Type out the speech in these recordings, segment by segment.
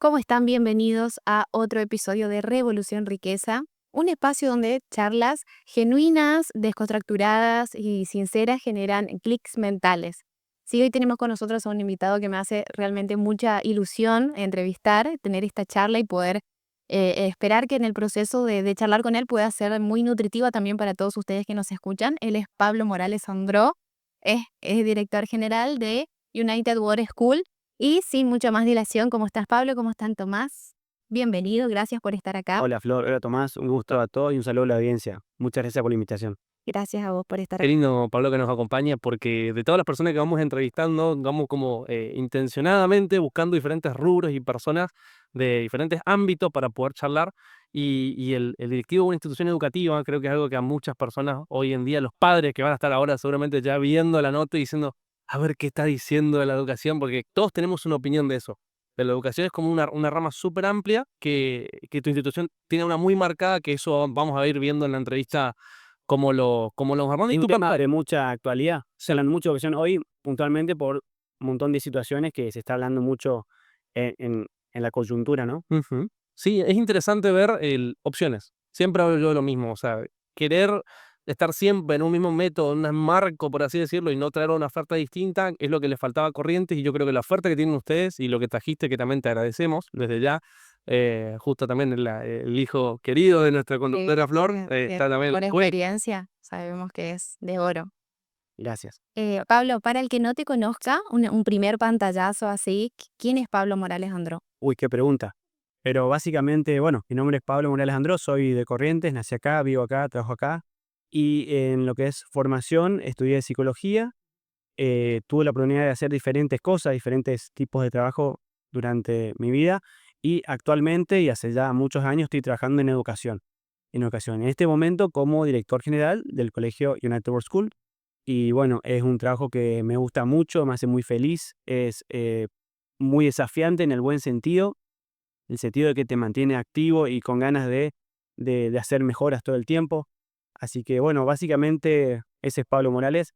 ¿Cómo están? Bienvenidos a otro episodio de Revolución Riqueza, un espacio donde charlas genuinas, descontracturadas y sinceras generan clics mentales. Sí, hoy tenemos con nosotros a un invitado que me hace realmente mucha ilusión entrevistar, tener esta charla y poder esperar que en el proceso de charlar con él pueda ser muy nutritiva también para todos ustedes que nos escuchan. Él es Pablo Morales Andró, es director general de United World School. Y sin mucha más dilación, ¿cómo estás, Pablo? ¿Cómo están, Tomás? Bienvenido, gracias por estar acá. Hola Flor, hola Tomás, un gusto a todos y un saludo a la audiencia. Muchas gracias por la invitación. Gracias a vos por estar Qué acá. lindo, Pablo, que nos acompaña, porque de todas las personas que vamos entrevistando, vamos como intencionadamente buscando diferentes rubros y personas de diferentes ámbitos para poder charlar. Y el directivo de una institución educativa creo que es algo que a muchas personas hoy en día, los padres que van a estar ahora seguramente ya viendo la nota y diciendo, a ver qué está diciendo de la educación, porque todos tenemos una opinión de eso. Pero la educación es como una rama súper amplia que tu institución tiene una muy marcada, que eso vamos a ir viendo en la entrevista como los Es hormonas. un tema de mucha actualidad, se habla en mucha ocasión hoy puntualmente por un montón de situaciones que se está hablando mucho en la coyuntura, ¿no? Ujú. Sí, es interesante ver opciones. Siempre hablo yo de lo mismo, o sea, querer estar siempre en un mismo método, en un marco, por así decirlo, y no traer una oferta distinta, es lo que le faltaba a Corrientes, y yo creo que la oferta que tienen ustedes y lo que trajiste, que también te agradecemos desde ya, justo también el hijo querido de nuestra Sí, conductora Flor, está también. por experiencia, sabemos que es de oro. Gracias. Pablo, para el que no te conozca, un primer pantallazo así, ¿quién es Pablo Morales Andró? Uy, qué pregunta. Pero básicamente, bueno, mi nombre es Pablo Morales Andró, soy de Corrientes, nací acá, vivo acá, trabajo acá. Y en lo que es formación, estudié psicología. Tuve la oportunidad de hacer diferentes cosas, diferentes tipos de trabajo durante mi vida y actualmente y hace ya muchos años estoy trabajando en educación. En este momento como director general del colegio United World School y bueno, es un trabajo que me gusta mucho, me hace muy feliz, es muy desafiante en el buen sentido, en el sentido de que te mantiene activo y con ganas de hacer mejoras todo el tiempo. Así que bueno, básicamente ese es Pablo Morales,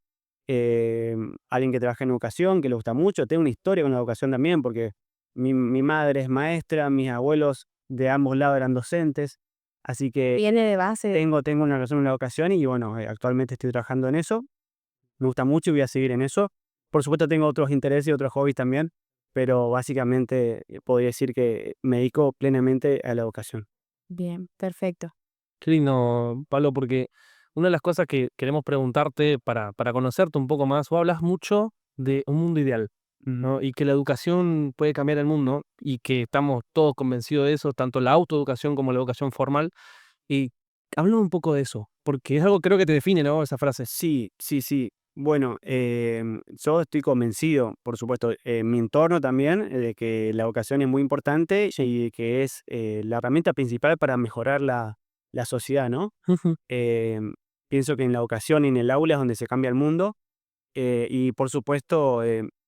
alguien que trabaja en educación, que le gusta mucho, tengo una historia con la educación también, porque mi madre es maestra, mis abuelos de ambos lados eran docentes, así que Viene de base. tengo una relación con la educación y bueno, actualmente estoy trabajando en eso, me gusta mucho y voy a seguir en eso. Por supuesto tengo otros intereses y otros hobbies también, pero básicamente podría decir que me dedico plenamente a la educación. Bien, perfecto. Qué lindo, Pablo, porque una de las cosas que queremos preguntarte para conocerte un poco más, vos hablas mucho de un mundo ideal, ¿no? Y que la educación puede cambiar el mundo y que estamos todos convencidos de eso, tanto la autoeducación como la educación formal. Y háblame un poco de eso, porque es algo creo que te define, ¿no? Esa frase. Sí, sí, sí. Bueno, yo estoy convencido, por supuesto, en mi entorno también, de que la educación es muy importante Sí. y que es la herramienta principal para mejorar la sociedad, ¿no? Ujú. Em, Pienso que en la educación y en el aula es donde se cambia el mundo y, por supuesto,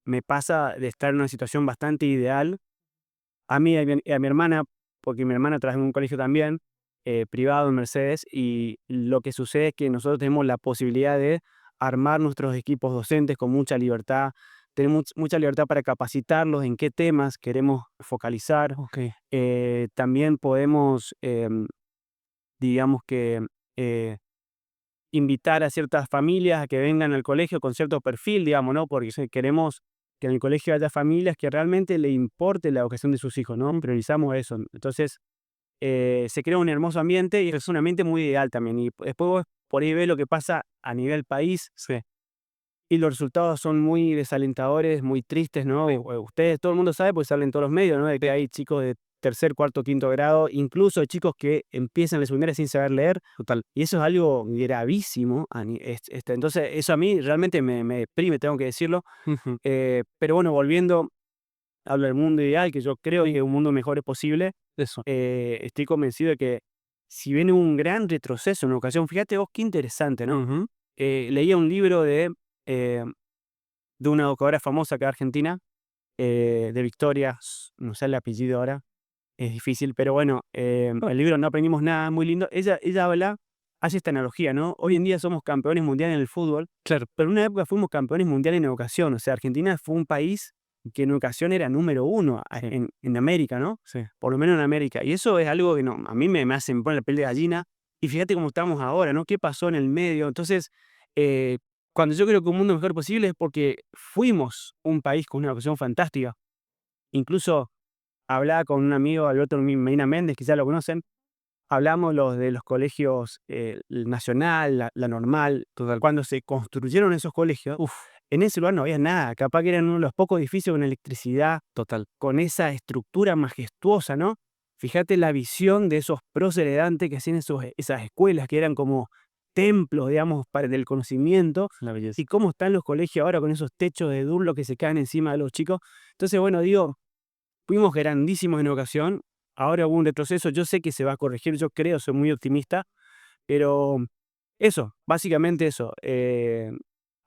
me pasa de estar en una situación bastante ideal a mí y a mi hermana, porque mi hermana trabaja en un colegio también, privado en Mercedes, y lo que sucede es que nosotros tenemos la posibilidad de armar nuestros equipos docentes con mucha libertad, tenemos mucha libertad para capacitarlos en qué temas queremos focalizar. Ok. También podemos, digamos que, invitar a ciertas familias a que vengan al colegio con cierto perfil, digamos, ¿no? Porque queremos que en el colegio haya familias que realmente le importe la educación de sus hijos, ¿no? Priorizamos eso. Entonces, se crea un hermoso ambiente y es un ambiente muy ideal también. Y después vos por ahí ves lo que pasa a nivel país Sí. y los resultados son muy desalentadores, muy tristes, ¿no? Sí. Ustedes, todo el mundo sabe, pues salen todos los medios, ¿no? De que Sí. hay chicos de tercer, cuarto, quinto grado, incluso chicos que empiezan la secundaria sin saber leer. Total. Y eso es algo gravísimo. Entonces, eso a mí realmente me deprime, tengo que decirlo. Ujú. Pero bueno, volviendo, hablo del mundo ideal, que yo creo Sí. que un mundo mejor es posible. Eso. Estoy convencido de que si viene un gran retroceso en educación, fíjate vos qué interesante, ¿no? Ujú. Leía un libro eh, de una educadora famosa que es argentina, de Victoria, no sé el apellido ahora, es difícil, pero bueno, el libro No aprendimos nada, muy lindo. Ella hace esta analogía, ¿no? Hoy en día somos campeones mundiales en el fútbol, Claro. pero en una época fuimos campeones mundiales en educación. O sea, Argentina fue un país que en educación era número 1 en América, ¿no? Sí. Por lo menos en América. Y eso es algo que a mí me hace, me pone la piel de gallina. Y fíjate cómo estamos ahora, ¿no? ¿Qué pasó en el medio? Entonces, cuando yo creo que un mundo mejor posible es porque fuimos un país con una educación fantástica. Incluso hablaba con un amigo, Alberto Medina Méndez, quizás lo conocen. Hablamos de los colegios, el Nacional, la Normal. Total. Cuando se construyeron esos colegios, en ese lugar no había nada. Capaz que eran uno de los pocos edificios con electricidad, Total. con esa estructura majestuosa, ¿no? Fíjate la visión de esos próceres de antes que hacían esas escuelas que eran como templos, digamos, del conocimiento, La belleza. y cómo están los colegios ahora con esos techos de durlo que se caen encima de los chicos. Entonces, bueno, digo, fuimos grandísimos en educación, ahora hubo un retroceso, yo sé que se va a corregir, yo creo, soy muy optimista, pero eso, básicamente eso.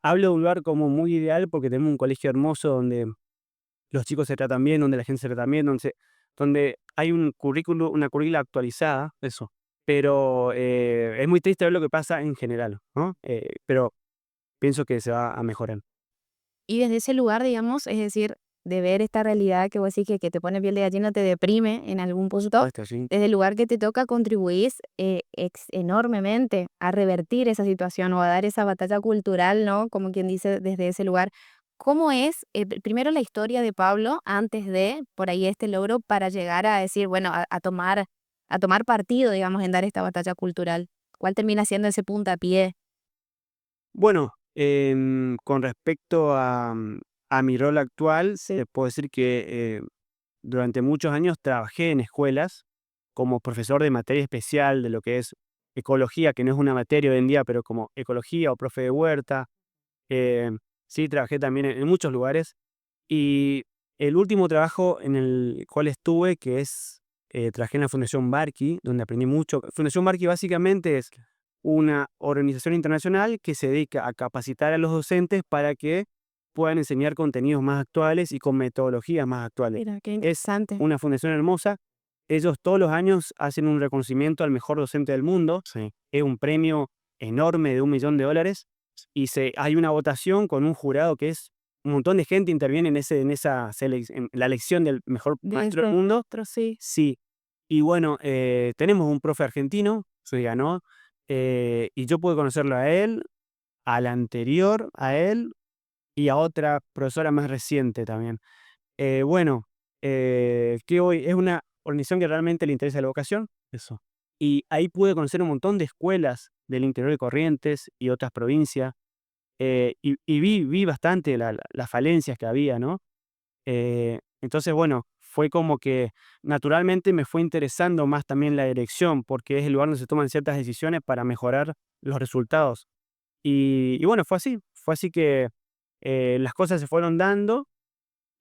Hablo de un lugar como muy ideal porque tenemos un colegio hermoso donde los chicos se tratan bien, donde la gente se trata bien, donde hay un currículo, una currícula actualizada, Eso. pero es muy triste ver lo que pasa en general, ¿no? Pero pienso que se va a mejorar. Y desde ese lugar, digamos, es decir, de ver esta realidad que vos decís que te pone piel de gallina, te deprime en algún punto, Sí. desde el lugar que te toca contribuís enormemente a revertir esa situación o a dar esa batalla cultural, ¿no? Como quien dice, desde ese lugar. ¿Cómo es, primero la historia de Pablo antes de, por ahí, este logro para llegar a decir, bueno, a tomar partido, digamos, en dar esta batalla cultural? ¿Cuál termina siendo ese puntapié? Bueno, con respecto a mi rol actual, Sí. puedo decir que durante muchos años trabajé en escuelas como profesor de materia especial de lo que es ecología, que no es una materia hoy en día, pero como ecología o profe de huerta. eh, sí, trabajé también en muchos lugares. Y el último trabajo en el cual estuve, que es, trabajé en la Fundación Barky, donde aprendí mucho. Fundación Barky básicamente es una organización internacional que se dedica a capacitar a los docentes para que puedan enseñar contenidos más actuales y con metodologías más actuales. Mira, qué Es interesante. una fundación hermosa. Ellos todos los años hacen un reconocimiento al mejor docente del mundo. Sí. Es un premio enorme de $1.000.000 y hay una votación con un jurado que es un montón de gente interviene en la elección del mejor maestro del mundo. Otro sí. Sí. Y bueno, tenemos un profe argentino, se ganó, y yo pude conocerlo a él, al anterior a él y a otra profesora más reciente también. Bueno, que hoy es una organización que realmente le interesa la educación, Eso. y ahí pude conocer un montón de escuelas del interior de Corrientes y otras provincias, y vi bastante las falencias que había, ¿no? Entonces, bueno, fue como que naturalmente me fue interesando más también la dirección, porque es el lugar donde se toman ciertas decisiones para mejorar los resultados. Y bueno, fue así que las cosas se fueron dando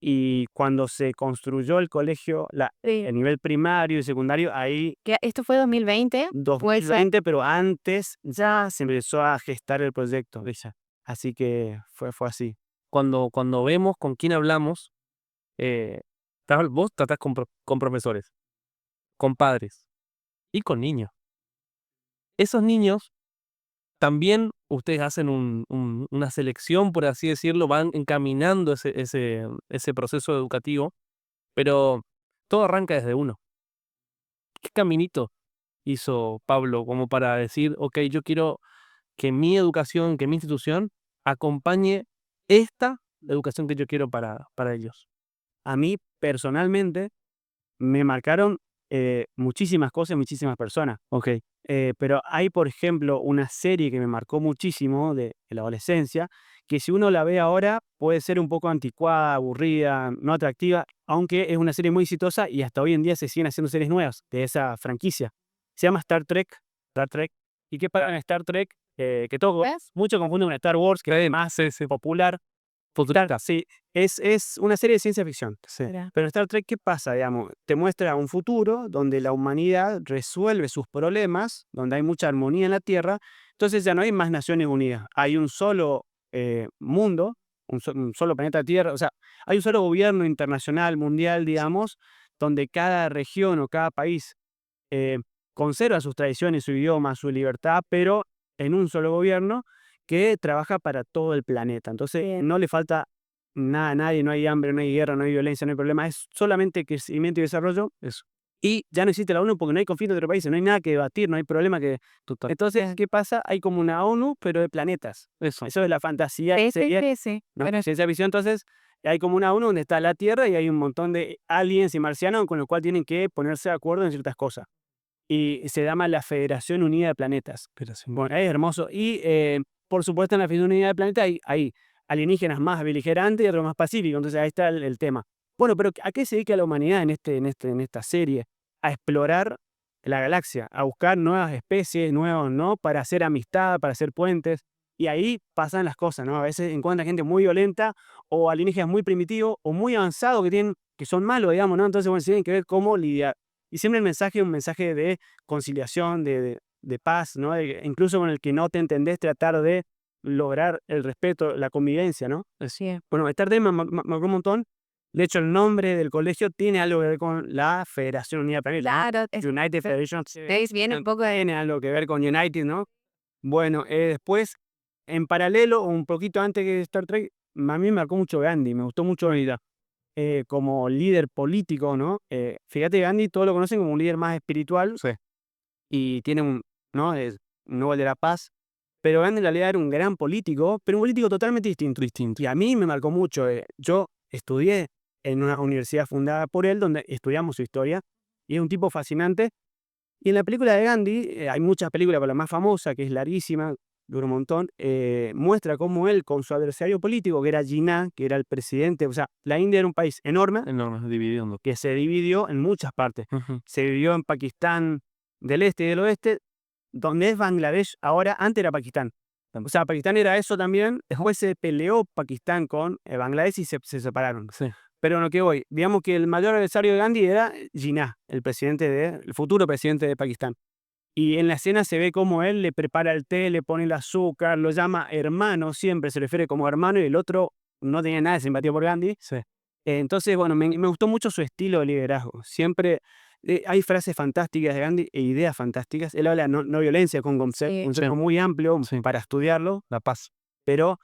y cuando se construyó el colegio, Sí. el nivel primario y secundario, ahí Que esto fue 2020, puede ser. 2020, pero antes ya se empezó a gestar el proyecto. Así que fue así. Cuando vemos con quién hablamos, vos tratás con profesores, con padres y con niños. Esos niños también ustedes hacen una selección, por así decirlo, van encaminando ese proceso educativo, pero todo arranca desde uno. ¿Qué caminito hizo Pablo como para decir, ok, yo quiero que mi educación, que mi institución acompañe esta educación que yo quiero para ellos? A mí personalmente me marcaron muchísimas cosas, muchísimas personas. Ok. Pero hay, por ejemplo, una serie que me marcó muchísimo de la adolescencia, que si uno la ve ahora puede ser un poco anticuada, aburrida, no atractiva, aunque es una serie muy exitosa y hasta hoy en día se siguen haciendo series nuevas de esa franquicia. Se llama Star Trek. Star Trek. ¿Y qué pasa en Star Trek? Que todo, ¿Ves? mucho confunden con Star Wars, que es más popular. Futurista. Sí, es una serie de ciencia ficción. Sí. Mira. Pero Star Trek, ¿qué pasa? Digamos, te muestra un futuro donde la humanidad resuelve sus problemas, donde hay mucha armonía en la Tierra, entonces ya no hay más Naciones Unidas, hay un solo mundo, un solo planeta Tierra, o sea, hay un solo gobierno internacional, mundial, digamos, donde cada región o cada país eh, conserva sus tradiciones, su idioma, su libertad, pero en un solo gobierno que trabaja para todo el planeta. Entonces, Bien. no le falta nada, nadie, no hay hambre, no hay guerra, no hay violencia, no hay problema, es solamente crecimiento y desarrollo. Eso, Y ya no existe la ONU porque no hay conflicto entre países, no hay nada que debatir, no hay problema que... total. Entonces, ¿qué pasa? Hay como una ONU, pero de planetas. Eso, Eso es la fantasía que Sí, sí, sería, sí, sí. ¿no? Pero Ciencia ficción, entonces, hay como una ONU donde está la Tierra y hay un montón de aliens y marcianos con los cuales tienen que ponerse de acuerdo en ciertas cosas. Y se llama la Federación Unida de Planetas. pero sí. Bueno, es hermoso. Y, por supuesto, en la Federación Unida de Planetas hay alienígenas más beligerantes y otros más pacíficos. Entonces, ahí está el tema. Bueno, pero ¿a qué se dedica la humanidad en esta serie? A explorar la galaxia, a buscar nuevas especies, nuevos, ¿no? Para hacer amistad, para hacer puentes. Y ahí pasan las cosas, ¿no? A veces encuentran gente muy violenta o alienígenas muy primitivos o muy avanzados que son malos, digamos, ¿no? Entonces, bueno, se tienen que ver cómo lidiar. Y siempre el mensaje es un mensaje de conciliación, de paz, ¿no? Incluso con el que no te entendés, tratar de lograr el respeto, la convivencia, ¿no? sí, Bueno, Star Trek me marcó un montón. De hecho, el nombre del colegio tiene algo que ver con la Federación Unida de Planetas, ¿no? claro, es United Federation. Space viene un poco de Tiene algo que ver con United, ¿no? Bueno, después, en paralelo, o un poquito antes que Star Trek, a mí me marcó mucho Gandhi, me gustó mucho Gandhi, como líder político, ¿no? Fíjate, Gandhi todos lo conocen como un líder más espiritual Sí, y tiene ¿no? Es un Nobel de la Paz, pero Gandhi en realidad era un gran político, pero un político totalmente distinto. distinto. Y a mí me marcó mucho. Yo estudié en una universidad fundada por él, donde estudiamos su historia, y es un tipo fascinante. Y en la película de Gandhi, hay muchas películas, pero la más famosa, que es larguísima, dura un montón, muestra cómo él, con su adversario político, que era Jinnah, que era el presidente, o sea, la India era un país enorme, Enorme, dividiendo. que se dividió en muchas partes. Ujú. Se dividió en Pakistán del este y del oeste, donde es Bangladesh ahora, antes era Pakistán. O sea, Pakistán era eso también, después se peleó Pakistán con Bangladesh y se separaron. Sí, Pero en lo que voy, digamos que el mayor adversario de Gandhi era Jinnah, el futuro presidente de Pakistán. Y en la escena se ve cómo él le prepara el té, le pone el azúcar, lo llama hermano, siempre se refiere como hermano, y el otro no tenía nada de simpatía por Gandhi. sí. Entonces, bueno, me gustó mucho su estilo de liderazgo. Siempre hay frases fantásticas de Gandhi e ideas fantásticas. Él habla de no violencia con sí, un concepto muy amplio Sí. para estudiarlo, La paz. pero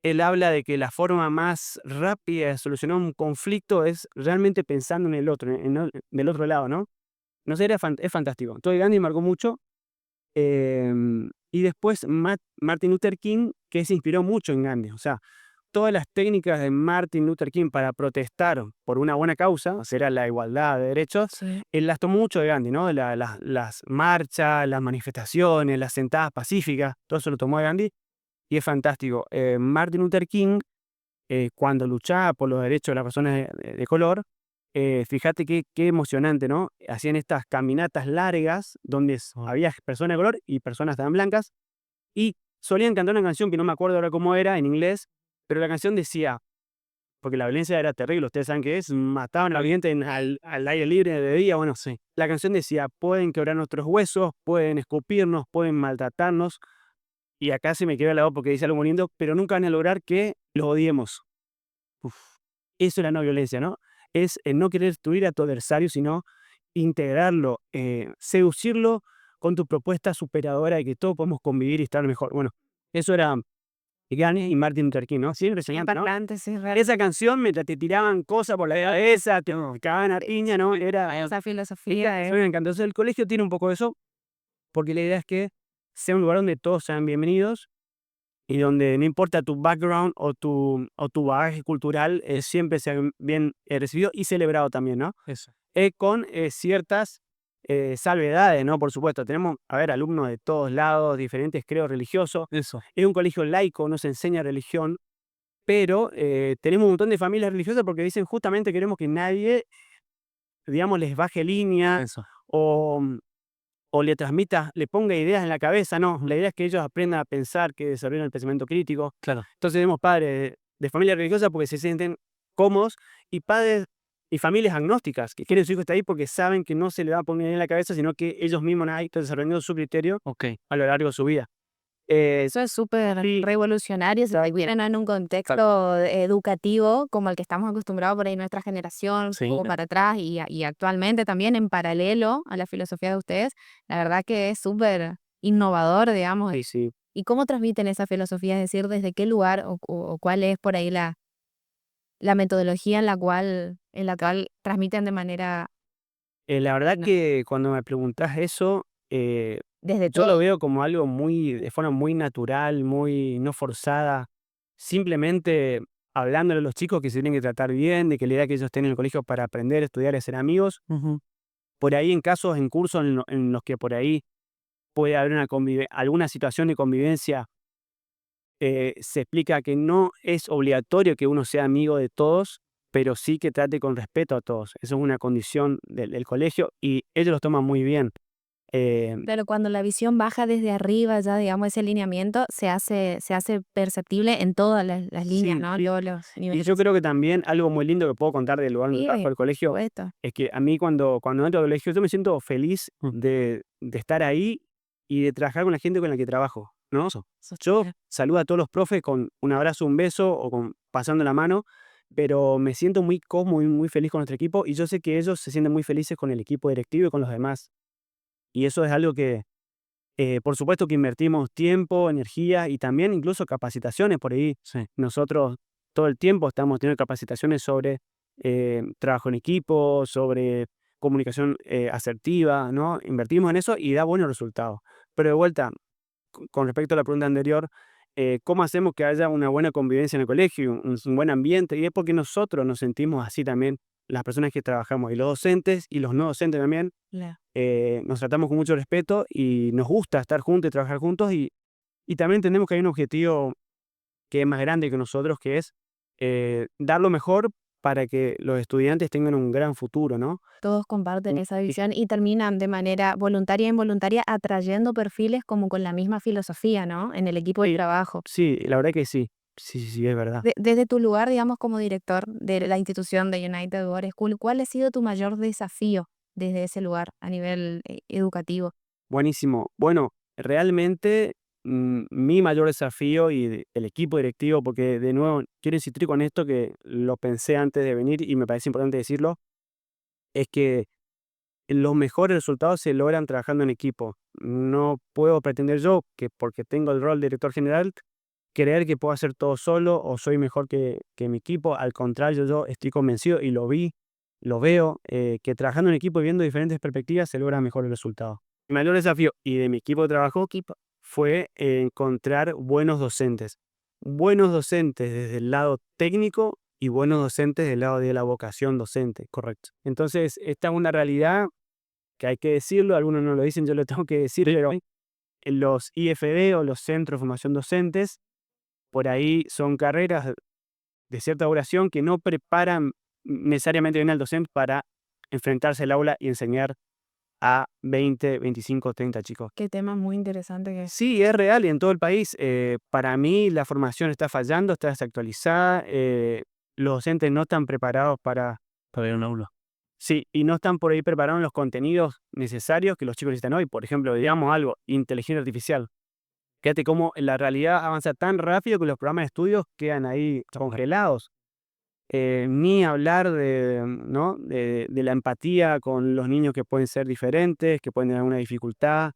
él habla de que la forma más rápida de solucionar un conflicto es realmente pensando en el otro, del otro lado, ¿no? No sé, es fantástico. Entonces Gandhi marcó mucho. Y después Martin Luther King, que se inspiró mucho en Gandhi. O sea, todas las técnicas de Martin Luther King para protestar por una buena causa, o sea, era la igualdad de derechos, sí. él las tomó mucho de Gandhi, ¿no? Las marchas, las manifestaciones, las sentadas pacíficas, todo eso lo tomó de Gandhi y es fantástico. Martin Luther King, cuando luchaba por los derechos de las personas de color, fíjate qué emocionante, ¿no? Hacían estas caminatas largas donde había personas de color y personas también blancas y solían cantar una canción que no me acuerdo ahora cómo era en inglés, pero la canción decía, porque la violencia era terrible, ustedes saben qué es, mataban a la gente al aire libre de día, bueno, sí. La canción decía, pueden quebrar nuestros huesos, pueden escupirnos, pueden maltratarnos, y acá se me queda la voz porque dice algo muy lindo, pero nunca van a lograr que los odiemos. Uf, eso es la no violencia, ¿no? Es no querer destruir a tu adversario, sino integrarlo, seducirlo con tu propuesta superadora de que todos podemos convivir y estar mejor. Bueno, eso era Gandhi y Martin Luther King, ¿no? Siempre enseñando, ¿no? Importante, sí, real. Esa canción, mientras te tiraban cosas por la cabeza, te cagaban a piña, ¿no? Era... Esa filosofía me encantó. Entonces, el colegio tiene un poco de eso, porque la idea es que sea un lugar donde todos sean bienvenidos y donde no importa tu background o tu bagaje cultural, siempre sea bien recibido y celebrado también, ¿no? Eso. Con ciertas salvedades, ¿no? Por supuesto, tenemos, a ver, alumnos de todos lados, diferentes credos religiosos. Eso. Es un colegio laico, no se enseña religión, pero tenemos un montón de familias religiosas porque dicen justamente queremos que nadie, digamos, les baje línea Eso. o, o le ponga ideas en la cabeza, no, la idea es que ellos aprendan a pensar, que desarrollen el pensamiento crítico. Claro. Entonces tenemos padres de familia religiosa porque se sienten cómodos y padres y familias agnósticas que quieren que su hijo esté ahí porque saben que no se le va a poner en la cabeza, sino que ellos mismos ahí están desarrollando su criterio Ok. a lo largo de su vida. Eso es súper Sí. revolucionario, se vienen en un contexto educativo como el que estamos acostumbrados por ahí nuestra generación, Sí. un poco para atrás y actualmente también en paralelo a la filosofía de ustedes, la verdad que es súper innovador, digamos. Sí. ¿Y cómo transmiten esa filosofía? Es decir, ¿desde qué lugar o cuál es por ahí la metodología en la cual transmiten de manera La verdad no, que cuando me preguntás eso, desde yo lo todo. veo como algo de forma muy natural, muy no forzada, simplemente hablándole a los chicos que se tienen que tratar bien, de que la idea que ellos estén en el colegio para aprender, estudiar y ser amigos. Ujú. Por ahí en casos, en cursos en los que por ahí puede haber alguna situación de convivencia, se explica que no es obligatorio que uno sea amigo de todos, pero sí que trate con respeto a todos. Eso es una condición del colegio y ellos lo toman muy bien. Eh, Claro, cuando la visión baja desde arriba, ya digamos ese lineamiento se hace perceptible en todas las líneas, sí, ¿no? Todos los y yo niveles. creo que también algo muy lindo que puedo contar del lugar donde Sí, trabajo, por el colegio, supuesto. es que a mí cuando entro al colegio yo me siento feliz Mm. de estar ahí y de trabajar con la gente con la que trabajo, ¿no? Sos Yo claro. saludo a todos los profes con un abrazo, un beso o pasando la mano, pero me siento muy cómodo y muy feliz con nuestro equipo y yo sé que ellos se sienten muy felices con el equipo directivo y con los demás. Y eso es algo que, por supuesto que invertimos tiempo, energía y también incluso capacitaciones por ahí. Sí. Nosotros todo el tiempo estamos teniendo capacitaciones sobre trabajo en equipo, sobre comunicación asertiva, ¿no? Invertimos en eso y da buenos resultados. Pero de vuelta, con respecto a la pregunta anterior, ¿cómo hacemos que haya una buena convivencia en el colegio, un buen ambiente? Y es porque nosotros nos sentimos así también, las personas que trabajamos, y los docentes y los no docentes también, Claro. nos tratamos con mucho respeto y nos gusta estar juntos y trabajar juntos y también entendemos que hay un objetivo que es más grande que nosotros, que es dar lo mejor para que los estudiantes tengan un gran futuro, ¿no? Todos comparten esa Y visión y terminan de manera voluntaria e involuntaria atrayendo perfiles como con la misma filosofía, ¿no? En el equipo de trabajo. sí, la verdad que sí, sí, sí, sí, es verdad. Desde tu lugar, digamos, como director de la institución de United World School, ¿cuál ha sido tu mayor desafío desde ese lugar a nivel educativo? Buenísimo. Bueno, realmente mi mayor desafío el equipo directivo, porque de nuevo quiero insistir con esto que lo pensé antes de venir y me parece importante decirlo, es que los mejores resultados se logran trabajando en equipo. No puedo pretender yo que porque tengo el rol de director general, creer que puedo hacer todo solo o soy mejor que mi equipo. Al contrario, yo estoy convencido y lo veo, que trabajando en equipo y viendo diferentes perspectivas se logran mejores resultados. Mi mayor desafío y de mi equipo de trabajo Equipo. fue encontrar buenos docentes desde el lado técnico y buenos docentes del lado de la vocación docente. Correcto. Entonces, esta es una realidad que hay que decirlo, algunos no lo dicen, yo lo tengo que decir, pero en los IFD o los Centros de Formación Docentes, por ahí son carreras de cierta duración que no preparan necesariamente bien al docente para enfrentarse al aula y enseñar a 20, 25, 30 chicos. Qué tema muy interesante que Sí, es real y en todo el país. Para mí la formación está fallando, está desactualizada, los docentes no están preparados Para ir a un aula. sí, y no están por ahí preparados los contenidos necesarios que los chicos necesitan hoy. Por ejemplo, digamos algo, inteligencia artificial. Fíjate cómo la realidad avanza tan rápido que los programas de estudios quedan ahí congelados. Ni hablar ¿no? de la empatía con los niños que pueden ser diferentes, que pueden tener alguna dificultad,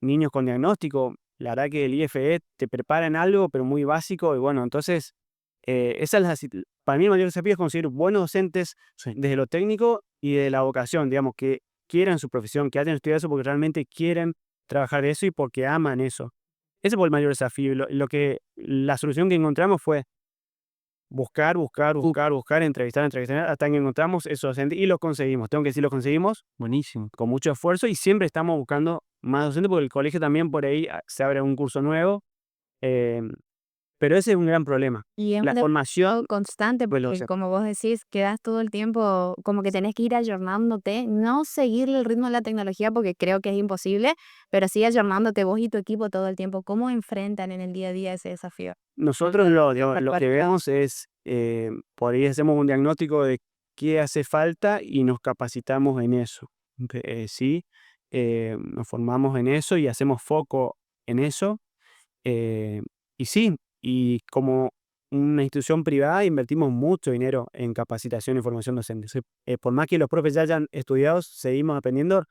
niños con diagnóstico. La verdad que el IFE te prepara en algo, pero muy básico. Y bueno, entonces, esa es para mí el mayor desafío es conseguir buenos docentes Sí. desde lo técnico y de la vocación, digamos, que quieran su profesión, que hayan estudiado eso porque realmente quieren trabajar de eso y porque aman eso. Ese fue el mayor desafío. La solución que encontramos fue buscar, buscar, Uh, buscar, buscar, entrevistar, entrevistar, hasta que encontramos esos docentes y los conseguimos. Tengo que decir, los conseguimos Buenísimo. con mucho esfuerzo y siempre estamos buscando más docentes porque el colegio también por ahí se abre un curso nuevo, em, pero ese es un gran problema. y es un La formación desafío constante de los porque, docentes. como vos decís, quedás todo el tiempo como que tenés que ir ayornándote, no seguirle el ritmo de la tecnología porque creo que es imposible, pero sí ayornándote vos y tu equipo todo el tiempo. ¿Cómo enfrentan en el día a día ese desafío? Nosotros digamos, lo que vemos es, por ahí hacemos un diagnóstico de qué hace falta y nos capacitamos en eso. Sí, nos formamos en eso y hacemos foco en eso. Eh, y sí, y como una institución privada invertimos mucho dinero en capacitación y formación docente. Sí. Por más que los profes ya hayan estudiado, seguimos aprendiendo.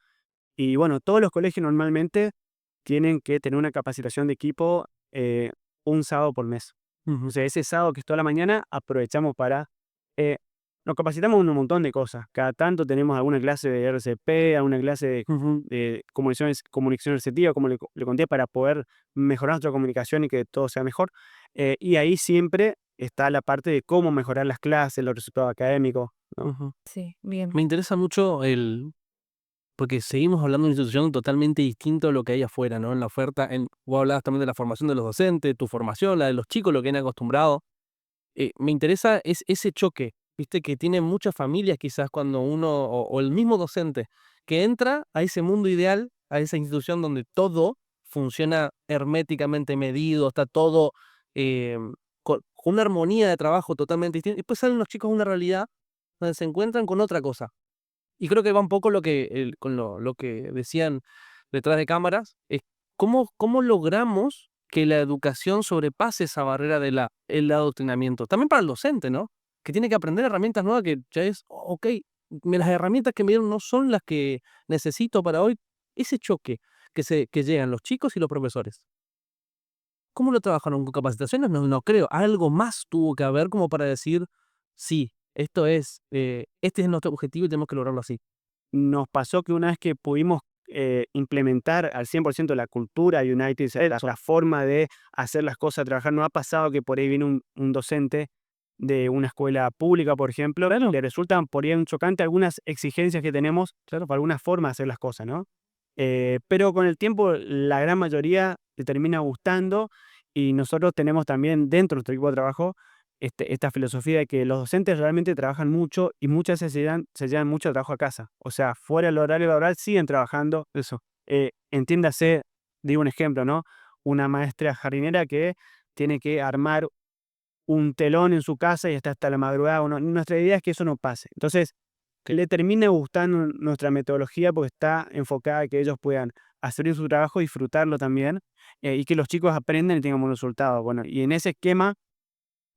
Y bueno, todos los colegios normalmente tienen que tener una capacitación de equipo un sábado por mes. Ujú. Entonces, ese sábado que es toda la mañana, aprovechamos para... eh, nos capacitamos en un montón de cosas. Cada tanto tenemos alguna clase de RCP, alguna clase Ujú. de comunicación asertiva, como le conté, para poder mejorar nuestra comunicación y que todo sea mejor. Y ahí siempre está la parte de cómo mejorar las clases, los resultados académicos, ¿no? Ujú. Sí, bien. Me interesa mucho porque seguimos hablando de una institución totalmente distinta a lo que hay afuera, ¿no? En la oferta, vos hablabas también de la formación de los docentes, tu formación, la de los chicos, lo que han acostumbrado. Me interesa ese choque, ¿viste? Que tienen muchas familias quizás cuando uno, o el mismo docente, que entra a ese mundo ideal, a esa institución donde todo funciona herméticamente medido, está todo eh, con una armonía de trabajo totalmente distinta. Y después salen los chicos a una realidad donde se encuentran con otra cosa. Y creo que va un poco con lo que decían detrás de cámaras, es cómo logramos que la educación sobrepase esa barrera de el adoctrinamiento. También para el docente, ¿no? Que tiene que aprender herramientas nuevas que ya es, ok, las herramientas que me dieron no son las que necesito para hoy. Ese choque que llegan los chicos y los profesores. ¿Cómo lo trabajaron con capacitaciones? No, no creo. Algo más tuvo que haber como para decir, sí, este es nuestro objetivo y tenemos que lograrlo así. Nos pasó que una vez que pudimos implementar al 100% la cultura United, la forma de hacer las cosas, trabajar, no ha pasado que por ahí viene un docente de una escuela pública, por ejemplo, Claro, le resultan por ahí un chocante algunas exigencias que tenemos, claro, para alguna forma de hacer las cosas, ¿no? Pero con el tiempo la gran mayoría le termina gustando y nosotros tenemos también dentro de nuestro equipo de trabajo esta filosofía de que los docentes realmente trabajan mucho y muchas veces se llevan mucho trabajo a casa. O sea, fuera del horario laboral siguen trabajando. eso. Entiéndase, digo un ejemplo, ¿no? Una maestra jardinera que tiene que armar un telón en su casa y está hasta la madrugada. Nuestra idea es que eso no pase. Entonces, que le termine gustando nuestra metodología porque está enfocada a que ellos puedan hacer bien su trabajo, disfrutarlo también, y que los chicos aprendan y tengan buenos resultados. Bueno, y en ese esquema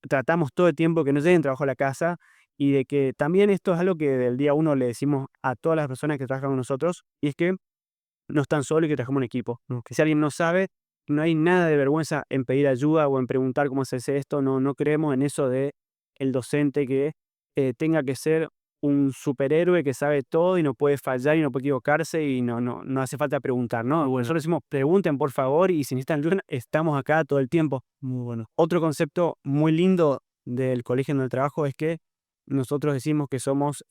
tratamos todo el tiempo que no lleguen trabajo a la casa y de que también esto es algo que del día uno le decimos a todas las personas que trabajan con nosotros, y es que no están solos y que trabajamos en equipo. Ok. Si alguien no sabe, no hay nada de vergüenza en pedir ayuda o en preguntar cómo se hace esto. No, no creemos en eso de el docente que tenga que ser un superhéroe que sabe todo y no puede fallar y no puede equivocarse y no hace falta preguntar, ¿no? Muy bueno, Nosotros decimos, pregunten por favor y si necesitan ayuda, estamos acá todo el tiempo. muy bueno. Otro concepto muy lindo del colegio en el trabajo es que nosotros decimos que somos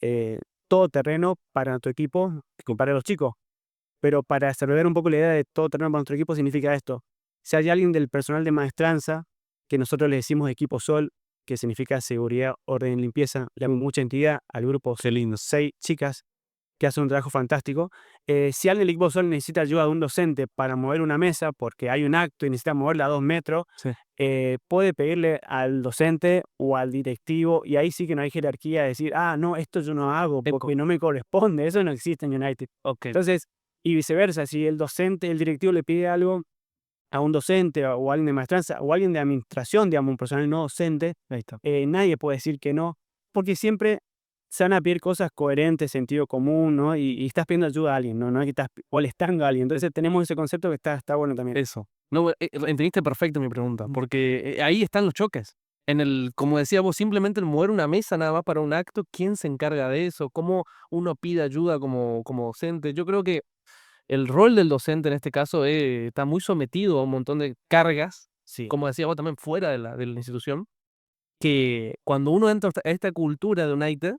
todo terreno para nuestro equipo y para los chicos. Pero para desarrollar un poco la idea de todo terreno para nuestro equipo significa esto. Si hay alguien del personal de maestranza, que nosotros le decimos equipo SOL, que significa seguridad, orden y limpieza, le damos mucha entidad al grupo, Qué lindo. 6 chicas que hacen un trabajo fantástico. Si alguien del equipo SOL necesita ayuda de un docente para mover una mesa, porque hay un acto y necesita moverla a 2 metros, Sí. puede pedirle al docente o al directivo, y ahí sí que no hay jerarquía de decir, ah, no, esto yo no hago Eco. porque no me corresponde, eso no existe en United. Ok. Entonces, y viceversa, si el docente, el directivo le pide algo a un docente o alguien de maestranza o alguien de administración, digamos, un personal no docente, Ahí está. nadie puede decir que no, porque siempre se van a pedir cosas coherentes, sentido común, ¿no? Y estás pidiendo ayuda a alguien, ¿no? No es que estás molestando a alguien. Entonces tenemos ese concepto que está bueno también. Eso. No, entendiste perfecto mi pregunta, porque ahí están los choques. Como decía vos, simplemente el mover una mesa nada más para un acto, ¿quién se encarga de eso? ¿Cómo uno pide ayuda como docente? Yo creo que el rol del docente en este caso está muy sometido a un montón de cargas, Sí. como decía vos también, fuera de la institución, que cuando uno entra a esta cultura de United,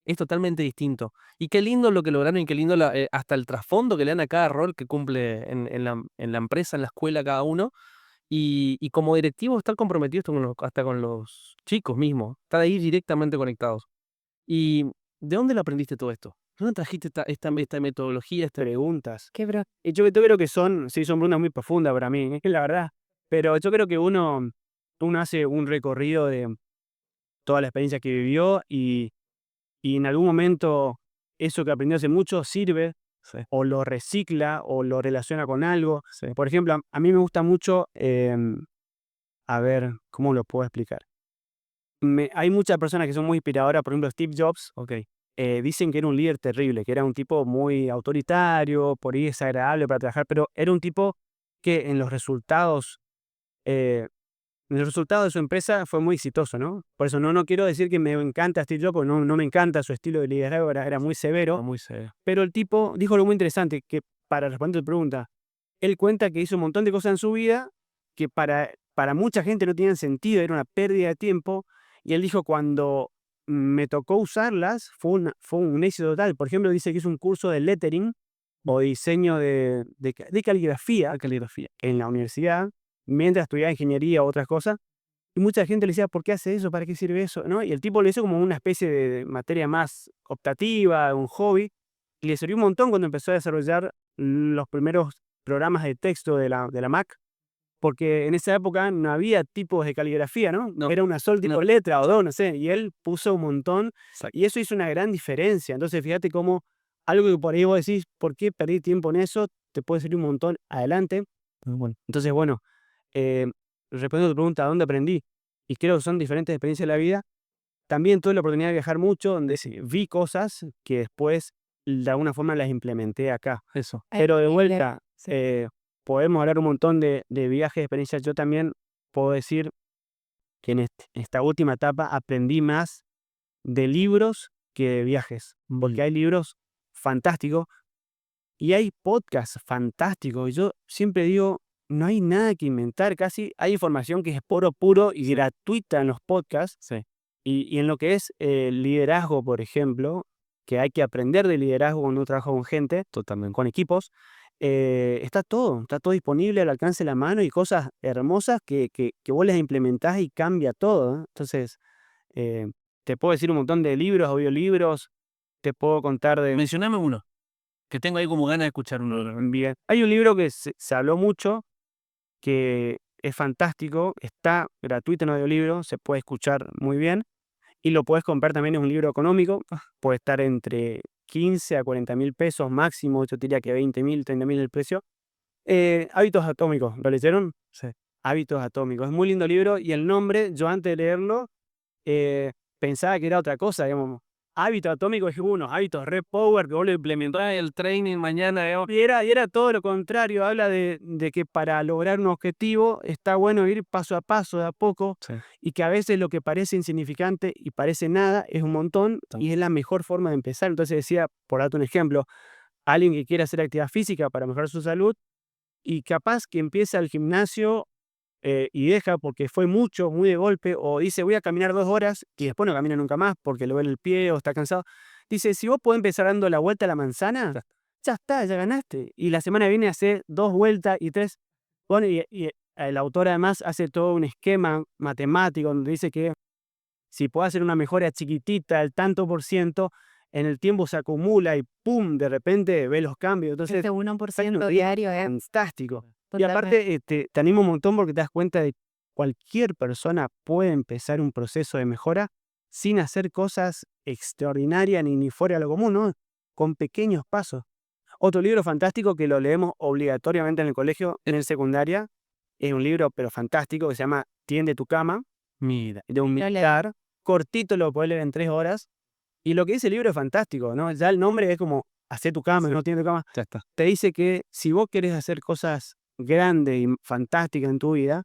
es totalmente distinto. Y qué lindo lo que lograron y qué lindo hasta el trasfondo que le dan a cada rol que cumple en la empresa, en la escuela, cada uno. Y como directivo estar comprometido hasta con los chicos mismos, estar ahí directamente conectados. ¿Y de dónde lo aprendiste todo esto? ¿De dónde trajiste esta metodología? Preguntas. Qué bro. Y yo creo que sí, son preguntas muy profundas para mí, la verdad. Pero yo creo que uno hace un recorrido de toda la experiencia que vivió y en algún momento eso que aprendió hace mucho sirve Sí, o lo recicla o lo relaciona con algo. sí. Por ejemplo, a mí me gusta mucho, a ver, ¿cómo lo puedo explicar? Hay muchas personas que son muy inspiradoras, por ejemplo, Steve Jobs, Ok. dicen que era un líder terrible, que era un tipo muy autoritario, por ahí desagradable para trabajar, pero era un tipo que en los resultados eh, el resultado de su empresa fue muy exitoso, ¿no? Por eso no quiero decir que me encanta Steve Jobs, porque no me encanta su estilo de liderazgo, era muy severo, Muy serio. pero el tipo dijo algo muy interesante, que para responder tu pregunta, él cuenta que hizo un montón de cosas en su vida que para mucha gente no tenían sentido, era una pérdida de tiempo, y él dijo, cuando me tocó usarlas, fue un éxito total. Por ejemplo, dice que hizo un curso de lettering o diseño de caligrafía La caligrafía. en la universidad, mientras estudiaba ingeniería u otras cosas, y mucha gente le decía, ¿por qué hace eso? ¿Para qué sirve eso? ¿No? Y el tipo lo hizo como una especie de materia más optativa, un hobby, y le sirvió un montón cuando empezó a desarrollar los primeros programas de texto de la Mac, porque en esa época no había tipos de caligrafía, ¿no? No. Era una sola tipo No. de letra o dos, no sé, y él puso un montón, Exacto. y eso hizo una gran diferencia. Entonces, fíjate cómo algo que por ahí vos decís, ¿por qué perdí tiempo en eso? Te puede servir un montón adelante. Bueno. Entonces, bueno, eh, respondiendo a tu pregunta, ¿dónde aprendí? Y creo que son diferentes experiencias de la vida. También tuve la oportunidad de viajar mucho, donde vi cosas que después de alguna forma las implementé acá. Eso. Pero de Increíble. vuelta, Sí. podemos hablar un montón de viajes, de experiencias. Yo también puedo decir que en esta última etapa aprendí más de libros que de viajes, porque hay libros fantásticos y hay podcasts fantásticos. Y yo siempre digo, no hay nada que inventar, casi hay información que es puro y Sí. gratuita en los podcasts. Sí. Y en lo que es liderazgo, por ejemplo, que hay que aprender de liderazgo cuando uno trabaja con gente, Totalmente. con equipos, está todo disponible al alcance de la mano y cosas hermosas que vos las implementás y cambia todo, ¿eh? Entonces, eh, te puedo decir un montón de libros, audiolibros, te puedo contar de... Mencioname uno, que tengo ahí como ganas de escuchar uno. Bien. Hay un libro que se habló mucho, que es fantástico, está gratuito en audiolibro, se puede escuchar muy bien. Y lo puedes comprar también, es un libro económico, puede estar entre 15 a 40.000 pesos máximo, yo diría que 20.000, 30.000 el precio. Hábitos Atómicos, ¿lo leyeron? Sí. Hábitos Atómicos, es muy lindo libro y el nombre, yo antes de leerlo, pensaba que era otra cosa, digamos. Hábito Atómico es uno, hábitos Red Power, que vos lo implementás El training mañana. y era todo lo contrario, habla de que para lograr un objetivo está bueno ir paso a paso, de a poco, Sí. y que a veces lo que parece insignificante y parece nada es un montón y es la mejor forma de empezar. Entonces decía, por darte un ejemplo, alguien que quiere hacer actividad física para mejorar su salud y capaz que empieza al gimnasio y deja porque fue mucho, muy de golpe, o dice voy a caminar 2 horas y después no camina nunca más porque le duele el pie o está cansado. Dice, si vos podés empezar dando la vuelta a la manzana, ya está, ya ganaste. Y la semana viene hace 2 vueltas y 3. Bueno, y el autor además hace todo un esquema matemático donde dice que si puede hacer una mejora chiquitita, el tanto por ciento, en el tiempo se acumula y ¡pum! De repente ve los cambios. Entonces, Ese 1% Exacto, diario es fantástico. Y totalmente. aparte, te animo un montón porque te das cuenta de que cualquier persona puede empezar un proceso de mejora sin hacer cosas extraordinarias ni fuera de lo común, ¿no? Con pequeños pasos. Otro libro fantástico que lo leemos obligatoriamente en el colegio, en el secundaria, es un libro pero fantástico que se llama Tiende tu cama, Mira. de un Lo leí. militar, cortito, lo podés leer en 3 horas. Y lo que dice el libro es fantástico, ¿no? Ya el nombre es como, hacé tu cama, no tiende tu cama. Ya está. Te dice que si vos querés hacer cosas grandes y fantásticas en tu vida,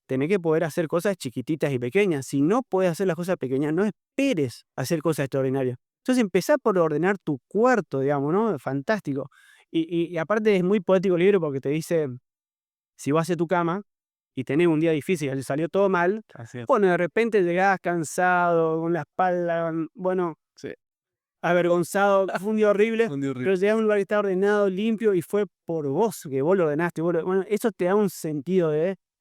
tenés que poder hacer cosas chiquititas y pequeñas. Si no puedes hacer las cosas pequeñas, no esperes hacer cosas extraordinarias. Entonces empezá por ordenar tu cuarto, digamos, ¿no? Fantástico. Y aparte es muy poético el libro porque te dice, si vos haces tu cama y tenés un día difícil, y salió todo mal, Así es. bueno, de repente llegás cansado, con la espalda, bueno, Sí. avergonzado, fue un día horrible, Un día horrible. pero llegás a un lugar que está ordenado, limpio, y fue por vos, que vos lo ordenaste. Bueno, eso te da un sentido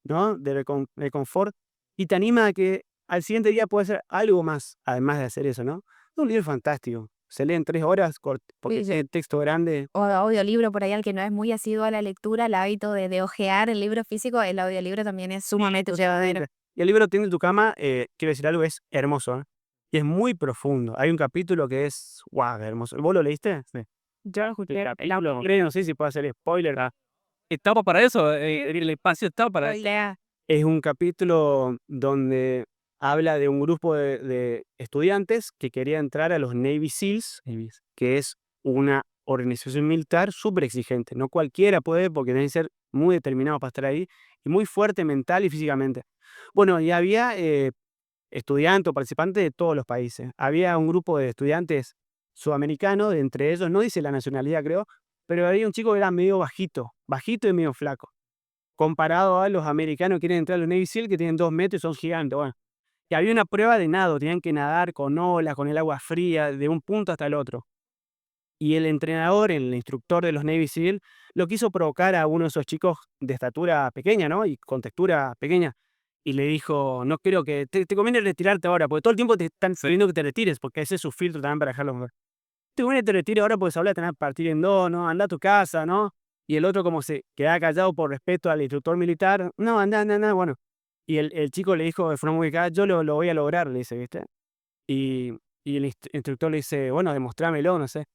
¿no? de confort, y te anima a que al siguiente día puedas hacer algo más, además de hacer eso, ¿no? Es un libro fantástico. Se lee en 3 horas, porque Sí, sí. tiene texto grande. O audiolibro por ahí, al que no es muy asiduo a la lectura, el hábito de hojear el libro físico, el audiolibro también es sumamente llevadero. Y el libro Tiende tu cama, quiero decir algo, es hermoso, ¿eh? Y es muy profundo. Hay un capítulo que es, wow, hermoso. ¿Vos lo leíste? Sí. Yo lo escuché. No sé si puedo hacer spoiler. Estaba para eso, el espacio estaba para eso. Lea. Es un capítulo donde habla de un grupo de estudiantes que quería entrar a los Navy SEALs, que es una organización militar súper exigente. No cualquiera puede porque tienen que ser muy determinados para estar ahí y muy fuerte mental y físicamente. Bueno, y había estudiantes o participantes de todos los países. Había un grupo de estudiantes sudamericanos, entre ellos, no dice la nacionalidad creo, pero había un chico que era medio bajito, bajito y medio flaco, comparado a los americanos que quieren entrar a los Navy SEAL que tienen 2 metros y son gigantes. Bueno, y había una prueba de nado, tenían que nadar con olas, con el agua fría, de un punto hasta el otro. Y el entrenador, el instructor de los Navy SEAL, lo quiso provocar a uno de esos chicos de estatura pequeña, ¿no? Y con textura pequeña. Y le dijo, no creo que te conviene retirarte ahora, porque todo el tiempo te están pidiendo que te retires, porque ese es su filtro también para dejarlo mejor. Te conviene que te retires ahora porque se habla de tener que partir en dos, ¿no? Anda a tu casa, ¿no? Y el otro como se queda callado por respeto al instructor militar, no, anda, anda, anda, bueno. Y el chico le dijo de forma muy clara, yo lo voy a lograr, le dice, ¿viste? Y, y el instructor le dice, bueno, demostrámelo, no sé.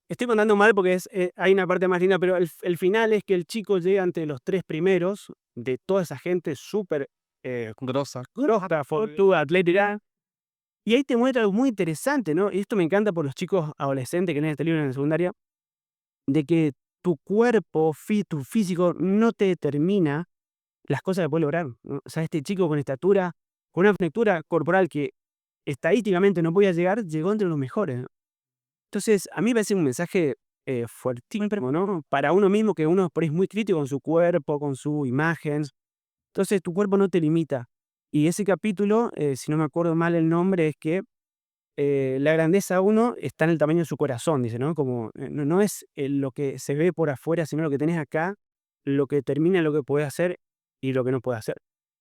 Estoy contando mal porque hay una parte más linda, pero el final es que el chico llega entre los 3 primeros de toda esa gente súper Grosa. grosa, fortuda, atlética. Y ahí te muestra algo muy interesante, ¿no? Y esto me encanta por los chicos adolescentes que leen este libro en la secundaria, de que tu cuerpo, tu físico, no te determina las cosas que puedes lograr, ¿no? O sea, este chico con estatura, con una fractura corporal que estadísticamente no podía llegar, llegó entre los mejores, ¿no? Entonces, a mí me parece un mensaje fuertísimo, ¿no? Para uno mismo, que uno por ahí es muy crítico con su cuerpo, con su imagen. Entonces, tu cuerpo no te limita. Y ese capítulo, si no me acuerdo mal el nombre, es que la grandeza de uno está en el tamaño de su corazón, dice, ¿no? Como no es lo que se ve por afuera, sino lo que tenés acá, lo que determina lo que puedes hacer y lo que no puedes hacer.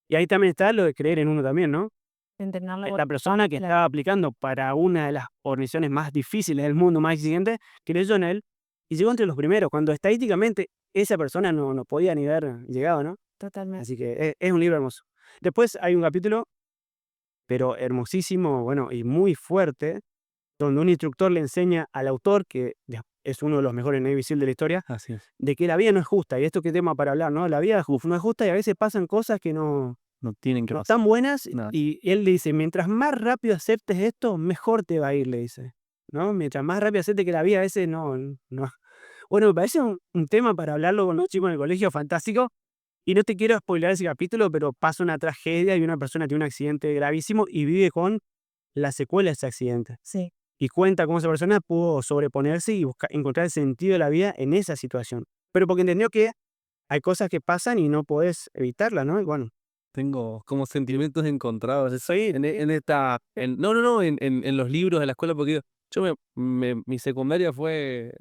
Y ahí también está lo de creer en uno también, ¿no? Entrenar la La persona que estaba aplicando para una de las organizaciones más difíciles del mundo, más exigentes, creyó en él y llegó entre los primeros, cuando estadísticamente esa persona no podía ni haber llegado, ¿no? totalmente. Así que es un libro hermoso. Después hay un capítulo, pero hermosísimo, bueno, y muy fuerte, donde un instructor le enseña al autor, que es uno de los mejores Navy SEAL de la historia, Así es. de que la vida no es justa. Y esto qué tema para hablar, ¿no? La vida no es justa y a veces pasan cosas que no No tienen que no pasar. están buenas. Nada. Y él le dice, mientras más rápido aceptes esto, mejor te va a ir, le dice, ¿no? Mientras más rápido aceptes que la vida a veces no. Bueno, me parece un tema para hablarlo con los chicos en el colegio fantástico. Y no te quiero spoiler ese capítulo, pero pasa una tragedia y una persona tiene un accidente gravísimo y vive con la secuela de ese accidente. Sí. Y cuenta cómo esa persona pudo sobreponerse y encontrar el sentido de la vida en esa situación. Pero porque entendió que hay cosas que pasan y no podés evitarlas, ¿no? Y bueno, Tengo como sentimientos encontrados. sí, En esta. No, en los libros de la escuela, porque mi secundaria fue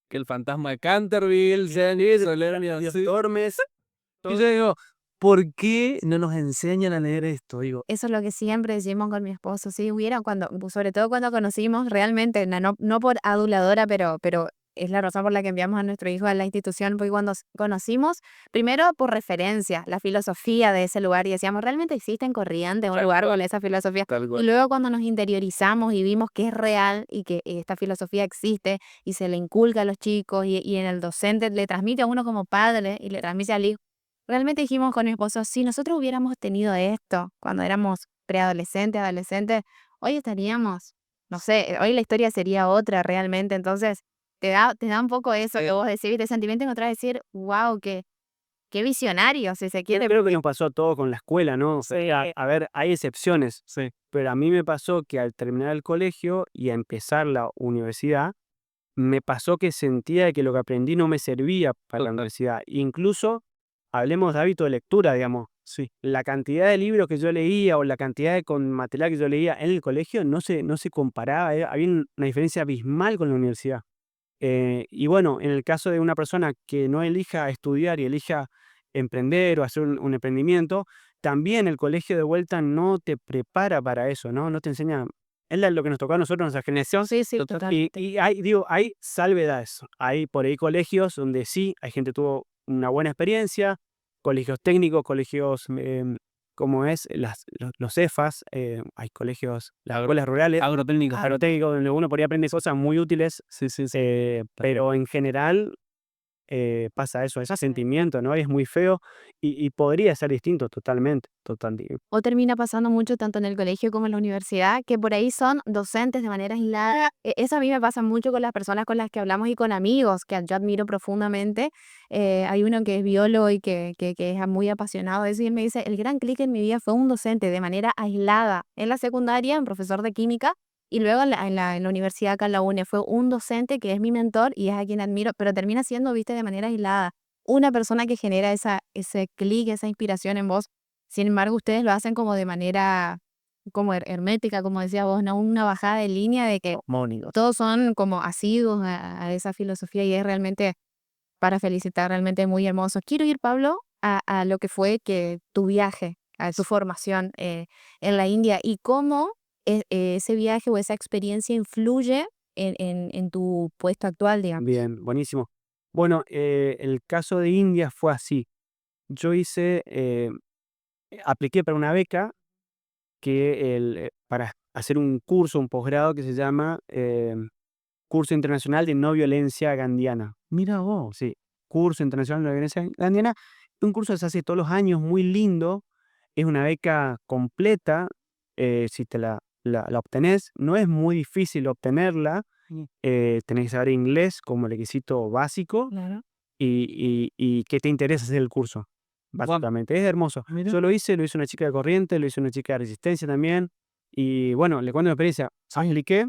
que el fantasma de Canterville, sean eso, sí. Tormes, Y yo digo, ¿por qué no nos enseñan a leer esto? Digo, Eso es lo que siempre decimos con mi esposo. Si hubiera sobre todo cuando conocimos realmente, no por aduladora, pero es la razón por la que enviamos a nuestro hijo a la institución, porque cuando conocimos, primero por referencia, la filosofía de ese lugar, y decíamos, ¿realmente existe en Corrientes un lugar con esa filosofía? tal Y cual. luego cuando nos interiorizamos y vimos que es real y que esta filosofía existe y se le inculca a los chicos y en el docente le transmite a uno como padre y le transmite al hijo. Realmente dijimos con mi esposo, si nosotros hubiéramos tenido esto cuando éramos preadolescentes, adolescentes, hoy estaríamos, no sé, hoy la historia sería otra realmente. Entonces, te da un poco eso que vos decís, de sentimiento encontrás decir, wow, qué visionario, si se yo quiere. creo que nos pasó a todos con la escuela, ¿no? O sea, Sí. a ver, hay excepciones, Sí. pero a mí me pasó que al terminar el colegio y a empezar la universidad, me pasó que sentía que lo que aprendí no me servía para la Total. universidad. Incluso, hablemos de hábito de lectura, digamos. Sí. La cantidad de libros que yo leía o la cantidad de material que yo leía en el colegio no se comparaba, había una diferencia abismal con la universidad. Y bueno, en el caso de una persona que no elija estudiar y elija emprender o hacer un emprendimiento, también el colegio de vuelta no te prepara para eso, ¿no? No te enseña, es lo que nos tocó a nosotros, nuestra generación. Sí, sí, Total. totalmente. Y hay salvedades. Hay por ahí colegios donde sí, hay gente que tuvo una buena experiencia, colegios técnicos, colegios como es los CEFAS, hay colegios, las escuelas rurales, Agrotécnicos. agrotécnicos, donde uno por ahí aprende cosas muy útiles, Sí, sí, sí. pero en general pasa eso, ese sentimiento, ¿no? Es muy feo y podría ser distinto totalmente, totalmente. O termina pasando mucho tanto en el colegio como en la universidad, que por ahí son docentes de manera aislada. Eso a mí me pasa mucho con las personas con las que hablamos y con amigos que yo admiro profundamente. Hay uno que es biólogo y que es muy apasionado de eso y él me dice, el gran clic en mi vida fue un docente de manera aislada. En la secundaria, un profesor de química, y luego en la universidad acá en la UNE fue un docente que es mi mentor y es a quien admiro, pero termina siendo, viste, de manera aislada. Una persona que genera ese clic, esa inspiración en vos. Sin embargo, ustedes lo hacen como de manera como hermética, como decía vos, ¿no? Una bajada de línea de que Mónico. todos son como asiduos a esa filosofía y es realmente para felicitar, realmente muy hermoso. Quiero ir, Pablo, a lo que fue que tu viaje, a tu formación en la India y cómo ese viaje o esa experiencia influye en tu puesto actual, digamos. Bien, buenísimo. Bueno, el caso de India fue así. Yo apliqué para una beca para hacer un curso, un posgrado que se llama Curso Internacional de No Violencia Gandiana. Mira vos. Sí, Curso Internacional de No Violencia Gandiana. Un curso que se hace todos los años, muy lindo. Es una beca completa, si te la obtenés. No es muy difícil obtenerla. Tenés que saber inglés como requisito básico Claro. y qué te interesa hacer el curso, básicamente. Es hermoso. Mira. Yo lo hice una chica de Corrientes, lo hizo una chica de Resistencia también. Y bueno, le cuento mi experiencia. Apliqué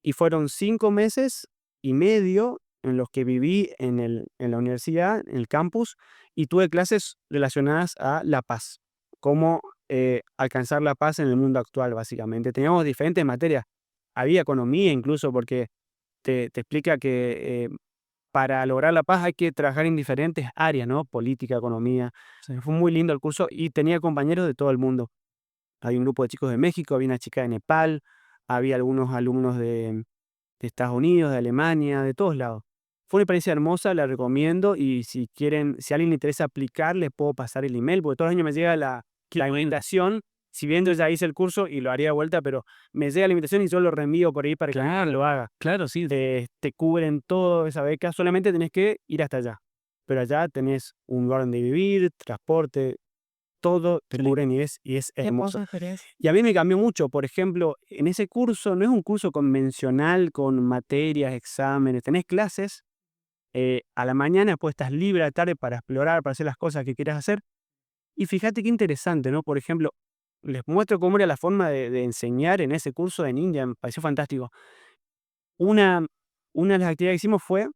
y fueron 5 meses y medio en los que viví en la universidad, en el campus, y tuve clases relacionadas a la paz. Cómo alcanzar la paz en el mundo actual, básicamente. Teníamos diferentes materias. Había economía incluso, porque te explica que para lograr la paz hay que trabajar en diferentes áreas, ¿no? Política, economía. Sí. Fue muy lindo el curso y tenía compañeros de todo el mundo. Había un grupo de chicos de México, había una chica de Nepal, había algunos alumnos de Estados Unidos, de Alemania, de todos lados. Fue una experiencia hermosa, la recomiendo y si a alguien le interesa aplicar, les puedo pasar el email, porque todos los años me llega la invitación, si bien yo ya hice el curso y lo haría de vuelta, pero me llega la invitación y yo lo reenvío por ahí para que lo haga. Claro, sí. Te cubren toda esa beca, solamente tenés que ir hasta allá. Pero allá tenés un lugar donde vivir, transporte, todo te cubren y es hermoso. Y a mí me cambió mucho, por ejemplo, en ese curso no es un curso convencional con materias, exámenes, tenés clases a la mañana, después estás libre a la tarde para explorar, para hacer las cosas que quieras hacer. Y fíjate qué interesante, ¿no? Por ejemplo, les muestro cómo era la forma de enseñar en ese curso en India, me pareció fantástico. Una, una de las actividades que hicimos fue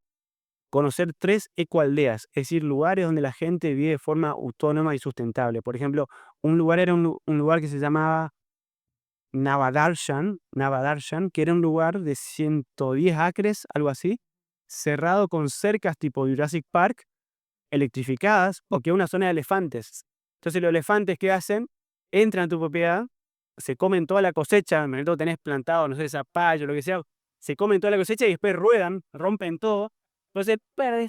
conocer 3 ecoaldeas, es decir, lugares donde la gente vive de forma autónoma y sustentable. Por ejemplo, un lugar era un lugar que se llamaba Navadarshan, que era un lugar de 110 acres, algo así, cerrado con cercas tipo Jurassic Park, electrificadas, porque es una zona de elefantes. Entonces los elefantes, ¿qué hacen? Entran a tu propiedad, se comen toda la cosecha, en el tenés plantado, no sé, zapallo, lo que sea, se comen toda la cosecha y después ruedan, rompen todo. Entonces,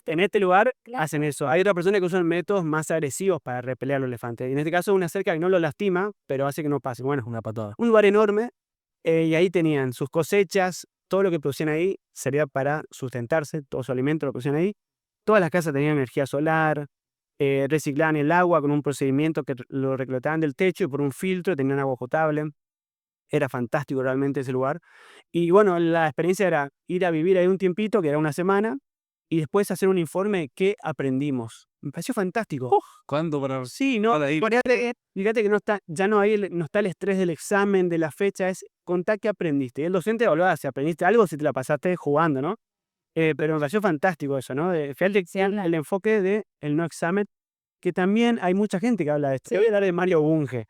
en este lugar hacen eso. Hay otras personas que usan métodos más agresivos para repeler a los elefantes. Y en este caso, una cerca que no lo lastima, pero hace que no pase. Bueno, Una patada. un lugar enorme, y ahí tenían sus cosechas, todo lo que producían ahí servía para sustentarse, todo su alimento lo producían ahí. Todas las casas tenían energía solar, reciclaban el agua con un procedimiento que lo recolectaban del techo y por un filtro tenían agua potable. Era fantástico realmente ese lugar. Y bueno, la experiencia era ir a vivir ahí un tiempito, que era una semana, y después hacer un informe de qué aprendimos. Me pareció fantástico. ¿Cuándo Sí, no, para ir? fíjate que no está el estrés del examen, de la fecha, es contar qué aprendiste. Y el docente evaluaba si aprendiste algo, si te la pasaste jugando, ¿no? Pero me pareció fantástico eso, ¿no? Fíjate el enfoque del no examen, que también hay mucha gente que habla de esto. Te voy a hablar de Mario Bunge.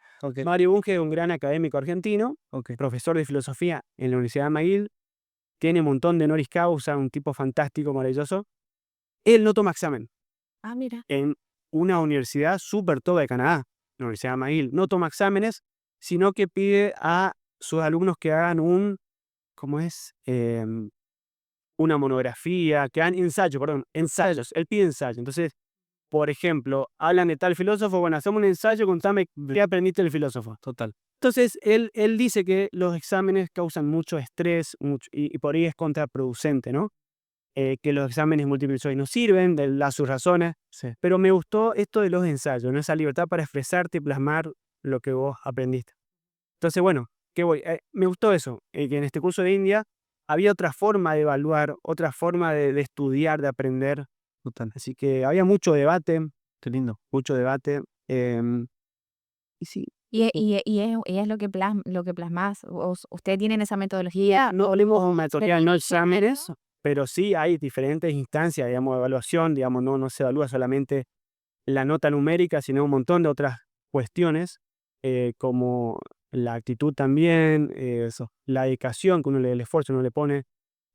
Mario Bunge es un gran académico argentino, profesor de filosofía en la Universidad de McGill, tiene un montón de honoris causa, un tipo fantástico, maravilloso. Él no toma examen Ah, mira. en una universidad súper top de Canadá, la Universidad de McGill. No toma exámenes, sino que pide a sus alumnos que hagan ¿cómo es? Una monografía, que hagan ensayos. Él pide ensayos. Entonces, por ejemplo, hablan de tal filósofo, bueno, hacemos un ensayo, contame qué aprendiste del filósofo. Total. Entonces, él dice que los exámenes causan mucho estrés y por ahí es contraproducente, ¿no? que los exámenes múltiple choice no sirven, da sus razones, Sí. pero me gustó esto de los ensayos, ¿no? Esa libertad para expresarte y plasmar lo que vos aprendiste. Entonces, bueno, ¿qué voy? Me gustó eso, que en este curso de India había otra forma de evaluar, otra forma de estudiar, de aprender. Total. Así que había mucho debate, Qué lindo. mucho debate. Y sí, Y es lo que plasmás. Ustedes tienen esa metodología. no hablemos de metodología, no exámenes, pero sí hay diferentes instancias, digamos, de evaluación, digamos, no se evalúa solamente la nota numérica, sino un montón de otras cuestiones, como la actitud también, la dedicación que el esfuerzo uno le pone.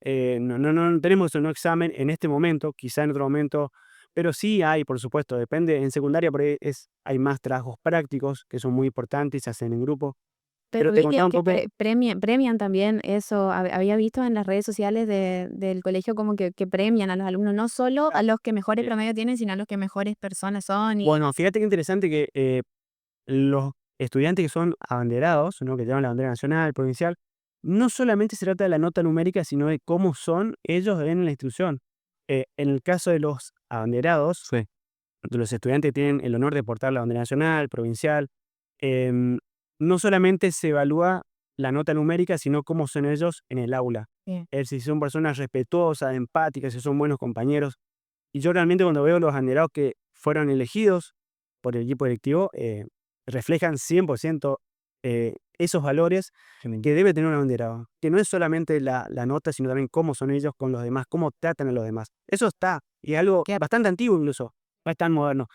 No tenemos un examen en este momento, quizá en otro momento, pero sí hay, por supuesto, depende. En secundaria por ahí hay más trabajos prácticos que son muy importantes y se hacen en grupo. Pero Pero te vi contaba un que poco. premian también eso. Había visto en las redes sociales del colegio como que premian a los alumnos, no solo a los que mejores promedio tienen, sino a los que mejores personas son. Bueno, fíjate qué interesante que los estudiantes que son abanderados, ¿no? Que llevan la bandera nacional, provincial, no solamente se trata de la nota numérica, sino de cómo son ellos en la institución. En el caso de los abanderados, Sí. de los estudiantes que tienen el honor de portar la bandera nacional, provincial, em, no solamente se evalúa la nota numérica, sino cómo son ellos en el aula. Bien. Es decir, si son personas respetuosas, empáticas, si son buenos compañeros. Y yo realmente cuando veo los abanderados que fueron elegidos por el equipo directivo, reflejan 100% esos valores que debe tener un abanderado. Que no es solamente la nota, sino también cómo son ellos con los demás, cómo tratan a los demás. Eso está, y es algo bastante antiguo incluso, no es tan moderno.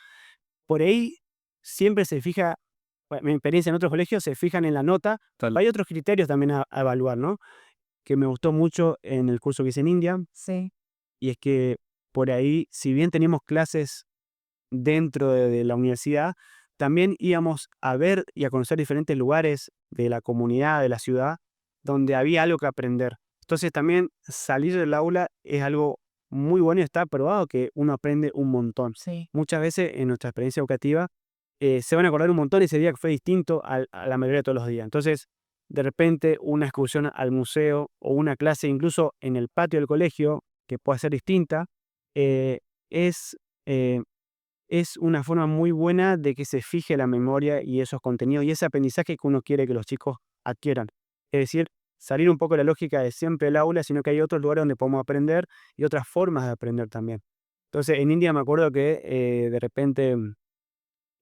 Por ahí siempre se fija, bueno, mi experiencia en otros colegios, se fijan en la nota. Tal. Hay otros criterios también a evaluar, ¿no? Que me gustó mucho en el curso que hice en India, Sí. y es que por ahí, si bien teníamos clases dentro de la universidad, también íbamos a ver y a conocer diferentes lugares de la comunidad, de la ciudad, donde había algo que aprender. Entonces también salir del aula es algo muy bueno y está probado que uno aprende un montón. Sí. Muchas veces en nuestra experiencia educativa se van a acordar un montón ese día que fue distinto a la mayoría de todos los días. Entonces, de repente, una excursión al museo o una clase incluso en el patio del colegio, que pueda ser distinta, eh, es, eh, es una forma muy buena de que se fije la memoria y esos contenidos y ese aprendizaje que uno quiere que los chicos adquieran. Es decir, salir un poco de la lógica de siempre el aula, sino que hay otros lugares donde podemos aprender y otras formas de aprender también. Entonces, en India me acuerdo que de repente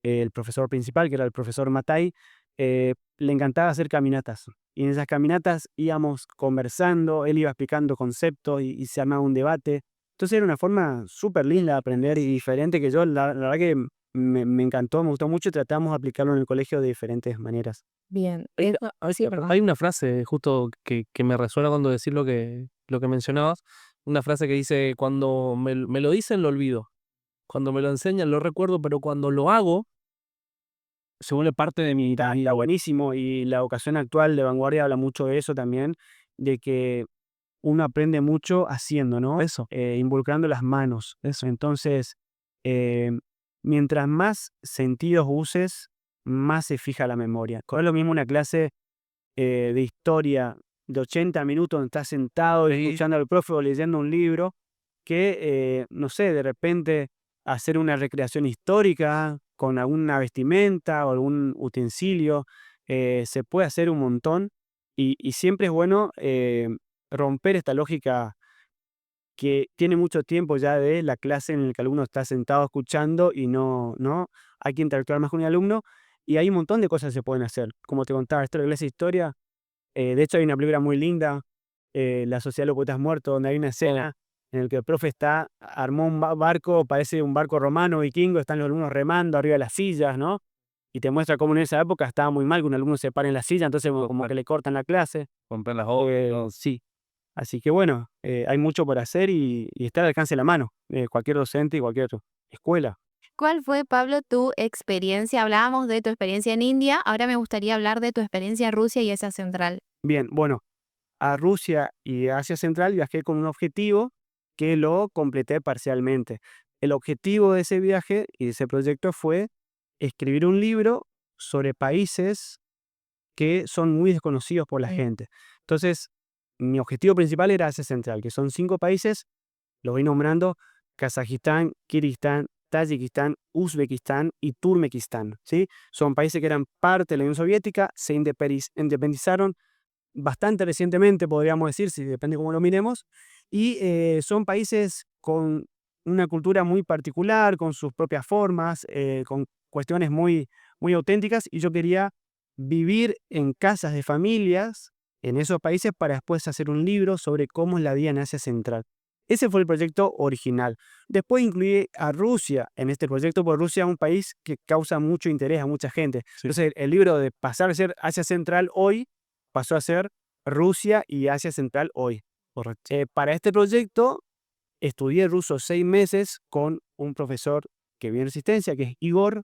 el profesor principal, que era el profesor Matai, le encantaba hacer caminatas. Y en esas caminatas íbamos conversando, él iba explicando conceptos y se armaba un debate. Entonces era una forma súper linda de aprender y diferente que yo, la verdad que me encantó, me gustó mucho y tratamos de aplicarlo en el colegio de diferentes maneras. Bien. Hay una frase justo que me resuena cuando decís lo que mencionabas. Una frase que dice: cuando me lo dicen, lo olvido. Cuando me lo enseñan, lo recuerdo, pero cuando lo hago, se vuelve parte de mi Está buenísimo y la educación actual de vanguardia habla mucho de eso también, de que uno aprende mucho haciendo, ¿no? Eso. Involucrando las manos. Eso. Entonces, eh, mientras más sentidos uses, más se fija la memoria. No es lo mismo una clase de historia de 80 minutos donde estás sentado escuchando al profe o leyendo un libro, que, no sé, de repente hacer una recreación histórica con alguna vestimenta o algún utensilio. Se puede hacer un montón y siempre es bueno romper esta lógica que tiene mucho tiempo ya de la clase en la que el alumno está sentado escuchando y no hay que interactuar más con el alumno y hay un montón de cosas que se pueden hacer. Como te contaba, esto de la clase de historia, de hecho hay una película muy linda, La Sociedad de los Poetas Muertos, donde hay una escena en la que el profe armó un barco, parece un barco romano, vikingo, están los alumnos remando arriba de las sillas, ¿no? Y te muestra cómo en esa época estaba muy mal que un alumno se pare en la silla, entonces como que le cortan la clase. Romper las hojas. Sí. Así que bueno, hay mucho por hacer y está al alcance de la mano, cualquier docente y cualquier escuela. ¿Cuál fue, Pablo, tu experiencia? Hablábamos de tu experiencia en India, ahora me gustaría hablar de tu experiencia en Rusia y Asia Central. Bien, bueno, a Rusia y Asia Central viajé con un objetivo que lo completé parcialmente. El objetivo de ese viaje y de ese proyecto fue escribir un libro sobre países que son muy desconocidos por la Sí. gente. Entonces, mi objetivo principal era Asia Central, que son 5 países lo voy nombrando: Kazajistán, Kirguistán, Tayikistán, Uzbekistán y Turkmenistán, ¿sí? Son países que eran parte de la Unión Soviética, se independizaron bastante recientemente, podríamos decir, si depende cómo lo miremos, y son países con una cultura muy particular, con sus propias formas, con cuestiones muy, muy auténticas, y yo quería vivir en casas de familias en esos países para después hacer un libro sobre cómo es la vida en Asia Central. Ese fue el proyecto original. Después incluí a Rusia en este proyecto, porque Rusia es un país que causa mucho interés a mucha gente. Sí. Entonces, el libro de pasar a ser Asia Central hoy pasó a ser Rusia y Asia Central hoy. Correcto. Para este proyecto estudié ruso 6 meses con un profesor que viene en Resistencia, que es Igor,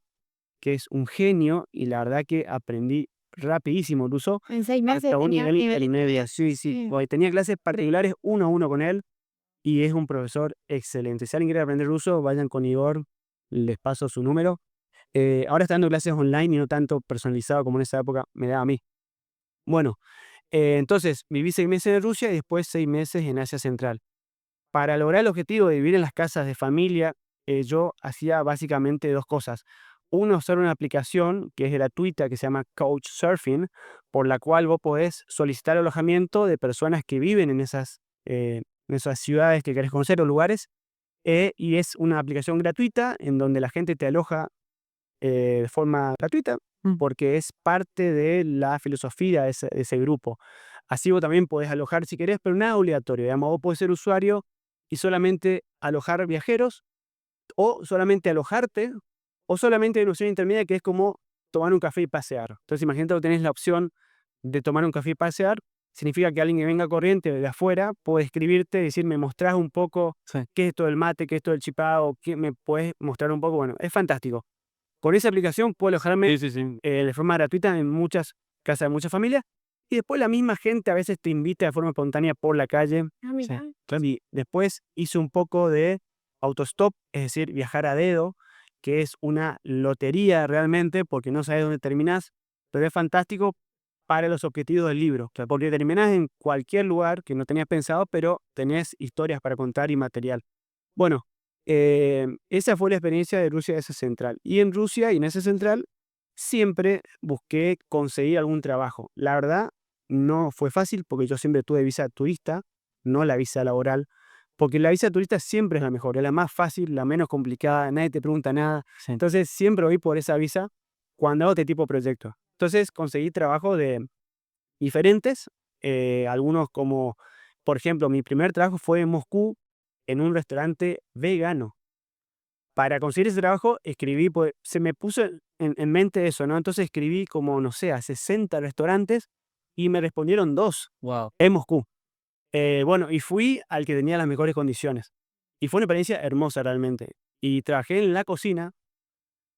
que es un genio, y la verdad que aprendí rapidísimo ruso En 6 meses hasta un tenía nivel nivel. intermedio. Sí, Sí. porque tenía clases particulares 1 a 1 con él y es un profesor excelente. Si alguien quiere aprender ruso, vayan con Igor, les paso su número. Ahora está dando clases online y no tanto personalizado como en esa época me daba a mí. Bueno, entonces viví 6 meses en Rusia y después 6 meses en Asia Central. Para lograr el objetivo de vivir en las casas de familia, yo hacía básicamente 2 cosas. Uno, usar una aplicación que es gratuita, que se llama Couchsurfing, por la cual vos podés solicitar alojamiento de personas que viven en esas ciudades que querés conocer o lugares, y es una aplicación gratuita en donde la gente te aloja de forma gratuita, porque es parte de la filosofía de ese grupo. Así vos también podés alojar si querés, pero nada obligatorio. Digamos, vos podés ser usuario y solamente alojar viajeros, o solamente alojarte, o solamente hay una opción intermedia que es como tomar un café y pasear. Entonces, imagínate que tenés la opción de tomar un café y pasear, significa que alguien que venga corriente de afuera puede escribirte y decir: me mostrás un poco Sí. qué es esto del mate, qué es esto del chipao, qué me puedes mostrar un poco. Bueno, es fantástico. Con esa aplicación puedo alojarme Sí, sí, sí. de forma gratuita en muchas casas de muchas familias, y después la misma gente a veces te invita de forma espontánea por la calle. Ah, Sí. mira. Claro. Y después hice un poco de autostop, es decir, viajar a dedo, que es una lotería realmente, porque no sabes dónde terminás, pero es fantástico para los objetivos del libro. O sea, porque terminás en cualquier lugar que no tenías pensado, pero tenés historias para contar y material. Bueno, esa fue la experiencia de Rusia y Asia Central. Y en Rusia y en Asia Central siempre busqué conseguir algún trabajo. La verdad, no fue fácil porque yo siempre tuve visa turista, no la visa laboral, porque la visa turista siempre es la mejor, es la más fácil, la menos complicada, nadie te pregunta nada. Sí. Entonces siempre voy por esa visa cuando hago este tipo de proyectos. Entonces conseguí trabajo de diferentes, algunos como, por ejemplo, mi primer trabajo fue en Moscú en un restaurante vegano. Para conseguir ese trabajo escribí, pues se me puso en mente eso, ¿no? Entonces escribí como, no sé, a 60 restaurantes y me respondieron 2 Wow. en Moscú. Bueno, y fui al que tenía las mejores condiciones. Y fue una experiencia hermosa realmente. Y trabajé en la cocina,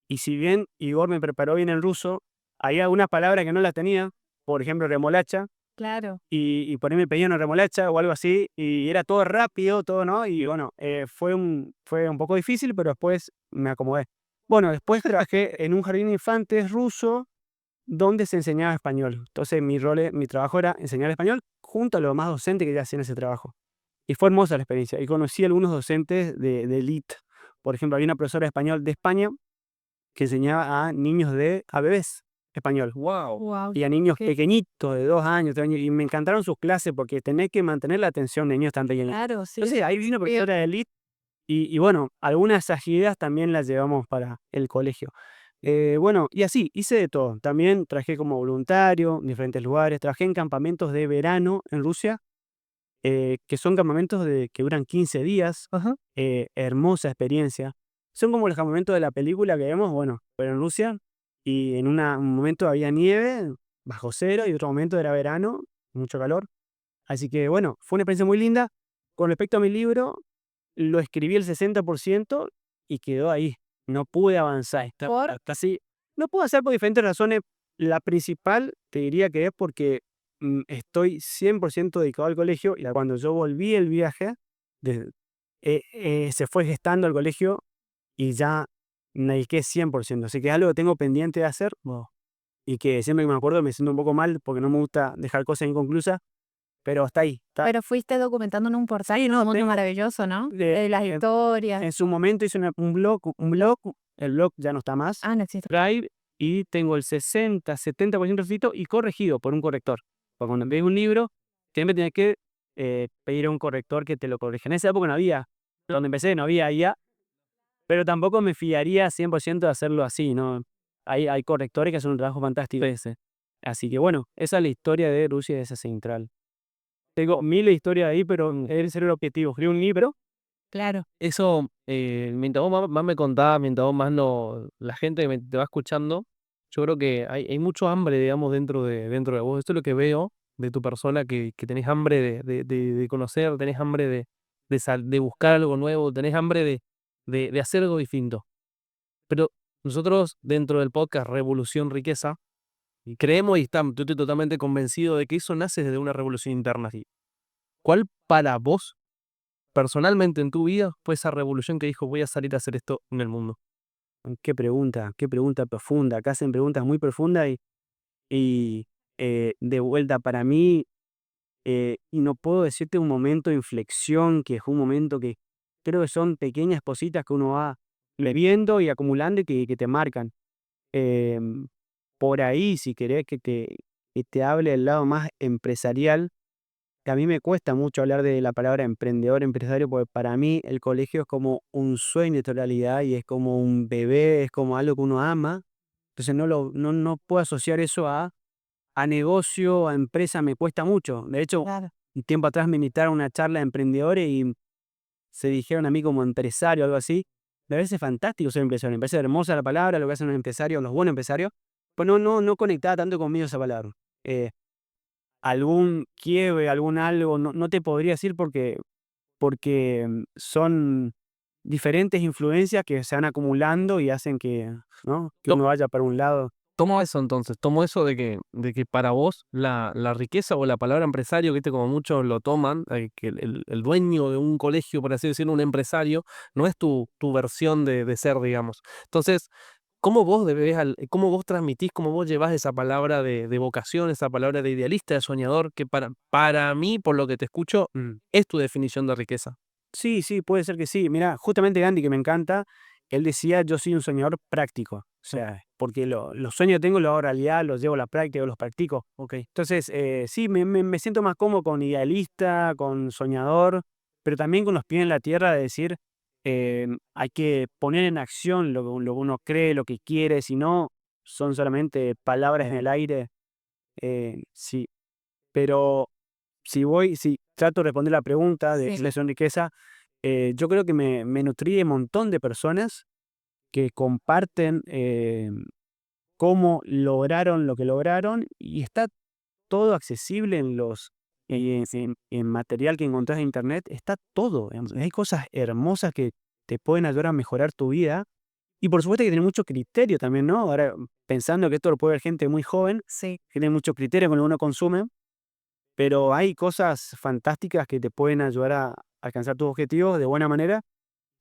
y si bien Igor me preparó bien el ruso, había algunas palabras que no las tenía, por ejemplo, remolacha, Claro. y por ahí me pedían una remolacha o algo así, y era todo rápido, todo, ¿no? Y bueno, fue un poco difícil, pero después me acomodé. Bueno, después trabajé en un jardín de infantes ruso donde se enseñaba español. Entonces mi trabajo era enseñar español junto a los más docentes que ya hacían ese trabajo. Y fue hermosa la experiencia. Y conocí a algunos docentes de elite. Por ejemplo, había una profesora de español de España que enseñaba a bebés español. Wow. Wow. Y a niños Qué pequeñitos de 2 años, 3 años, y me encantaron sus clases porque tenés que mantener la atención de niños tan pequeños. claro, sí. Entonces ahí vino una profesora de elite y bueno, algunas agilidades también las llevamos para el colegio. Bueno, y así, hice de todo. También trabajé como voluntario en diferentes lugares, trabajé en campamentos de verano en Rusia, que son campamentos que duran 15 días, Ajá. hermosa experiencia. Son como los campamentos de la película que vemos, bueno, pero en Rusia, y en un momento había nieve, bajo cero, y otro momento era verano, mucho calor. Así que bueno, fue una experiencia muy linda. Con respecto a mi libro, lo escribí el 60% y quedó ahí. No pude avanzar. ¿Por? Casi, no pude hacer por diferentes razones. La principal te diría que es porque estoy 100% dedicado al colegio, y cuando yo volví el viaje, de- se fue gestando el colegio y ya me dediqué 100%. Así que es algo que tengo pendiente de hacer, Wow. y que siempre que me acuerdo me siento un poco mal porque no me gusta dejar cosas inconclusas, pero está ahí. Pero fuiste documentando en un portal, Sí, no, muy tengo maravilloso, ¿no? de- Las en, historias. en su momento hice un blog, el blog ya no está más, Ah, no existe. Drive, y tengo el 60-70% escrito y corregido por un corrector. Porque cuando envías un libro, siempre tienes que pedir a un corrector que te lo corrija. En esa época no había, donde empecé no había IA, pero tampoco me fiaría 100% de hacerlo así, ¿no? Hay correctores que hacen un trabajo fantástico ese. Así que bueno, esa es la historia de Rusia y de esa central. Tengo miles de historias ahí, pero ese era el objetivo. Escribir un libro. Claro. Eso, mientras vos más me contabas, mientras vos más la gente que te va escuchando, yo creo que hay mucho hambre, digamos, dentro de vos. Esto es lo que veo de tu persona, que tenés hambre de conocer, tenés hambre de buscar algo nuevo, tenés hambre de hacer algo distinto. Pero nosotros, dentro del podcast Revolución Riqueza, y creemos y yo estoy totalmente convencido de que eso nace desde una revolución interna. ¿Sí? ¿Cuál para vos, personalmente en tu vida, fue esa revolución que dijo voy a salir a hacer esto en el mundo? Qué pregunta profunda. Acá hacen preguntas muy profundas y de vuelta para mí, y no puedo decirte un momento de inflexión, que fue un momento que creo que son pequeñas cositas que uno va viviendo y acumulando y que te marcan. Em, por ahí, si querés que te hable del lado más empresarial, que a mí me cuesta mucho hablar de la palabra emprendedor, empresario, porque para mí el colegio es como un sueño de realidad y es como un bebé, es como algo que uno ama. Entonces no puedo asociar eso a negocio, a empresa, me cuesta mucho. De hecho, Claro. un tiempo atrás me invitaron a una charla de emprendedores y se dijeron a mí como empresario, algo así. Me parece fantástico ser empresario, me parece hermosa la palabra, lo que hacen los empresarios, los buenos empresarios, pues no conectaba tanto conmigo esa palabra. Algún quiebre, algún algo, no te podría decir porque son diferentes influencias que se van acumulando y hacen que, ¿no? Que uno vaya para un lado. Tomo eso entonces, tomo eso de que para vos la riqueza o la palabra empresario, viste, como muchos lo toman, que el dueño de un colegio, por así decirlo, un empresario, no es tu versión de ser, digamos. Entonces, cómo vos transmitís, cómo vos llevás esa palabra de vocación, esa palabra de idealista, de soñador, que para mí, por lo que te escucho, es tu definición de riqueza? Sí, puede ser que sí. Mira, justamente Gandhi, que me encanta, él decía, yo soy un soñador práctico. O sea, porque los sueños que tengo los hago realidad, los llevo a la práctica, los practico. Ok. Entonces, sí, me siento más cómodo con idealista, con soñador, pero también con los pies en la tierra de decir, hay que poner en acción lo que uno cree, lo que quiere, si no, son solamente palabras en el aire. Sí, pero si trato de responder la pregunta de Sí. si son riqueza, yo creo que me nutrí de un montón de personas que comparten cómo lograron lo que lograron y está todo accesible en material que encontrás en internet, está todo. Digamos. Hay cosas hermosas que te pueden ayudar a mejorar tu vida. Y por supuesto hay que tener mucho criterio también, ¿no? Ahora, pensando que esto lo puede ver gente muy joven, Sí. que tiene mucho criterio con lo que uno consume, pero hay cosas fantásticas que te pueden ayudar a alcanzar tus objetivos de buena manera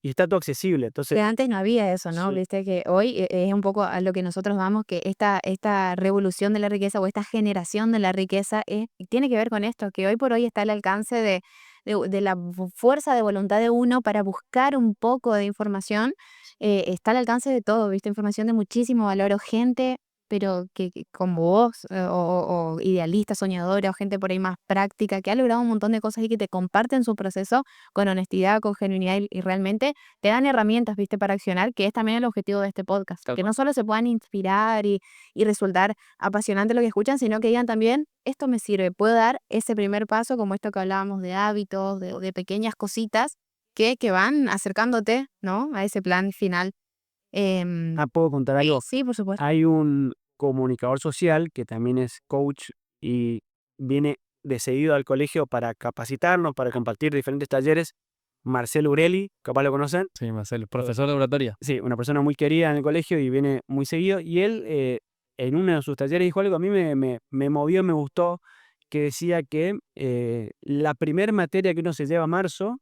y está todo accesible. Entonces, Que antes no había eso, ¿no? sí, Viste que hoy es un poco a lo que nosotros vamos, que esta revolución de la riqueza o esta generación de la riqueza tiene que ver con esto, que hoy por hoy está al alcance de la fuerza de voluntad de uno para buscar un poco de información, está al alcance de todo, ¿viste? Información de muchísimo valor o gente, pero que como vos, o idealista, soñadora, o gente por ahí más práctica, que ha logrado un montón de cosas y que te comparten su proceso con honestidad, con genuinidad y realmente te dan herramientas, ¿viste? Para accionar, que es también el objetivo de este podcast. Tal Que cual. no solo se puedan inspirar y resultar apasionante lo que escuchan, sino que digan también, esto me sirve, puedo dar ese primer paso, como esto que hablábamos de hábitos, de pequeñas cositas que van acercándote, ¿no? A ese plan final. ¿puedo contar algo? Sí, por supuesto. Hay un comunicador social que también es coach y viene de seguido al colegio para capacitarnos, para compartir diferentes talleres. Marcelo Ureli, capaz lo conocen. Sí, Marcelo, profesor de oratoria. Sí, una persona muy querida en el colegio y viene muy seguido. Y él, en uno de sus talleres, dijo algo que a mí me movió, me gustó, que decía que la primera materia que uno se lleva a marzo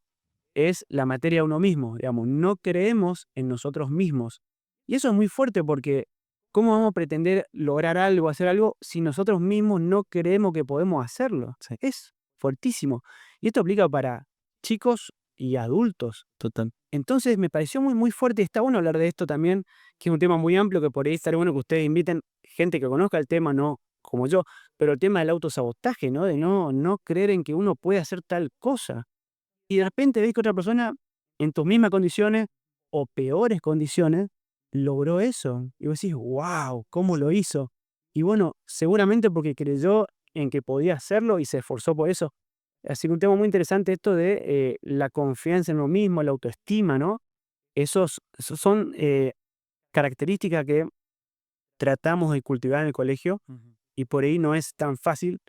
es la materia de uno mismo. Digamos, no creemos en nosotros mismos. Y eso es muy fuerte porque ¿cómo vamos a pretender lograr algo, hacer algo, si nosotros mismos no creemos que podemos hacerlo? Sí. Es fuertísimo. Y esto aplica para chicos y adultos. Total. Entonces me pareció muy, muy fuerte. Está bueno hablar de esto también, que es un tema muy amplio, que por ahí estaría bueno que ustedes inviten gente que conozca el tema, no como yo, pero el tema del autosabotaje, ¿no? De no creer en que uno puede hacer tal cosa. Y de repente ves que otra persona en tus mismas condiciones o peores condiciones logró eso. Y vos decís, wow, ¿cómo lo hizo? Y bueno, seguramente porque creyó en que podía hacerlo y se esforzó por eso. Así que un tema muy interesante esto de la confianza en uno mismo, la autoestima, ¿no? Esos son características que tratamos de cultivar en el colegio Ujú. y por ahí no es tan fácil,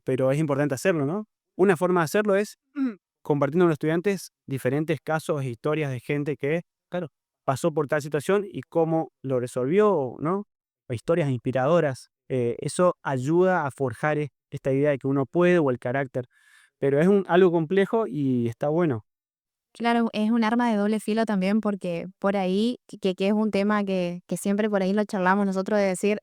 pero es importante hacerlo, ¿no? Una forma de hacerlo es compartiendo con los estudiantes diferentes casos e historias de gente que, claro, pasó por tal situación y cómo lo resolvió, ¿no? O historias inspiradoras. Eso ayuda a forjar esta idea de que uno puede o el carácter. Pero es algo complejo y está bueno. Claro, es un arma de doble filo también porque por ahí, que es un tema que siempre por ahí lo charlamos nosotros de decir,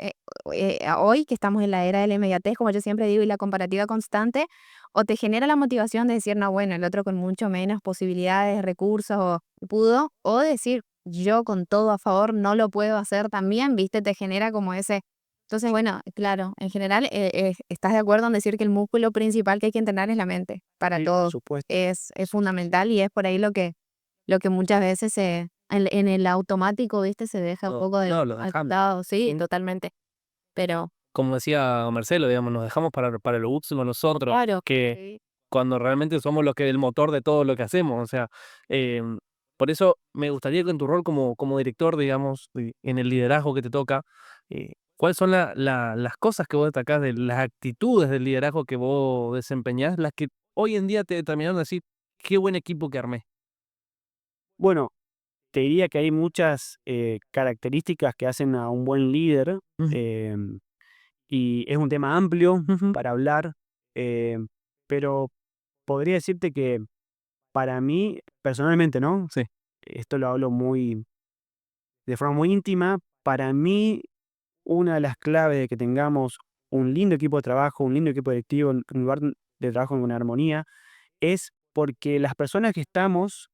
hoy que estamos en la era de la inmediatez, como yo siempre digo, y la comparativa constante, o te genera la motivación de decir, no, bueno, el otro con mucho menos posibilidades, recursos, pudo, o decir, yo con todo a favor no lo puedo hacer también, ¿viste? Te genera como ese... Entonces, bueno, claro, en general, ¿estás de acuerdo en decir que el músculo principal que hay que entrenar es la mente para Sí, por todo? supuesto. Es fundamental y es por ahí lo que muchas veces en el automático, ¿viste? Se deja un No, poco no, lo al dejamos. lado, sí, totalmente. Pero Como decía Marcelo, digamos, nos dejamos para lo último nosotros, claro, que sí. cuando realmente somos los que el motor de todo lo que hacemos. O sea, em, por eso me gustaría que en tu rol como director, digamos, en el liderazgo que te toca, ¿cuáles son las cosas que vos destacás de las actitudes del liderazgo que vos desempeñás, las que hoy en día te determinaron a decir, qué buen equipo que armé? Bueno, te diría que hay muchas características que hacen a un buen líder. Ujú, em, y es un tema amplio ujú. para hablar, pero podría decirte que para mí, personalmente, ¿no? Sí, Esto lo hablo de forma muy íntima. Para mí, una de las claves de que tengamos un lindo equipo de trabajo, un lindo equipo directivo, un lugar de trabajo con armonía, es porque las personas que estamos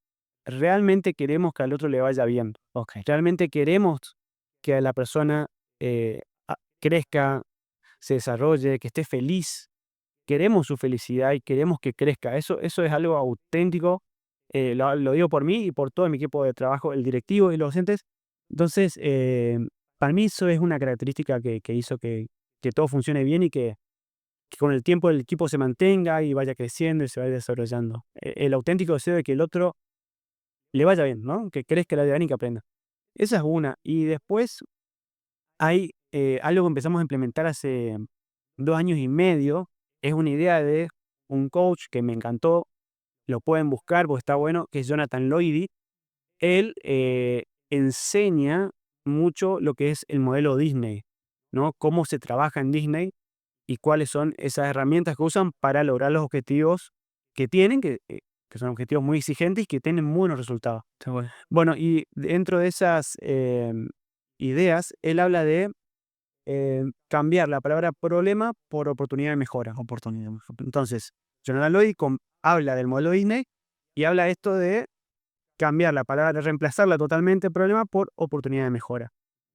realmente queremos que al otro le vaya bien. ok. Realmente queremos que la persona crezca, se desarrolle, que esté feliz. Queremos su felicidad y queremos que crezca. Eso es algo auténtico. Lo digo por mí y por todo mi equipo de trabajo, el directivo y los docentes. Entonces, para mí eso es una característica que hizo que todo funcione bien y que con el tiempo el equipo se mantenga y vaya creciendo y se vaya desarrollando. El auténtico deseo de que el otro le vaya bien, ¿no? Que crezca, le vaya bien y que aprenda. Esa es una. Y después hay algo que empezamos a implementar hace 2 años y medio. Es una idea de un coach que me encantó. Lo pueden buscar porque está bueno, que es Jonathan Loidy. Él enseña mucho lo que es el modelo Disney, ¿no? Cómo se trabaja en Disney y cuáles son esas herramientas que usan para lograr los objetivos que tienen, que son objetivos muy exigentes y que tienen buenos resultados. Está bueno. Bueno, y dentro de esas ideas, él habla de cambiar la palabra problema por oportunidad de mejora. Oportunidad. Entonces, Jonathan Lloyd habla del modelo Disney y habla esto de cambiar la palabra, reemplazarla totalmente problema por oportunidad de mejora.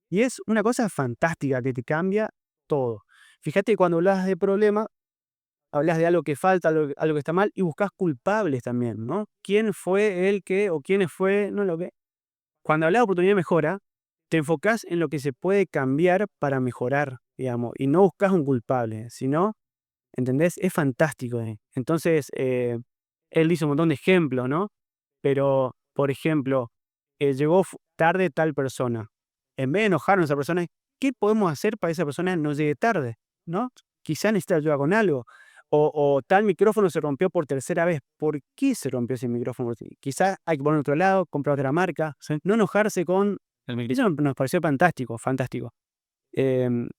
Y es una cosa fantástica que te cambia todo. Fíjate que cuando hablas de problema, hablas de algo que falta, algo que está mal y buscas culpables también, ¿no? ¿Quién fue el que o quiénes fue, no lo que? Cuando hablas de oportunidad de mejora, te enfocas en lo que se puede cambiar para mejorar, digamos, y no buscas un culpable, sino, ¿entendés? Es fantástico. Entonces, él dice un montón de ejemplos, ¿no? Pero, por ejemplo, llegó tarde tal persona. En vez de enojarnos a esa persona, ¿qué podemos hacer para que esa persona no llegue tarde? ¿No? Quizá necesita ayuda con algo. O tal micrófono se rompió por tercera vez. ¿Por qué se rompió ese micrófono? Quizás hay que poner otro lado, comprar otra marca. Sí, No enojarse con... el micro. Eso nos pareció fantástico, fantástico.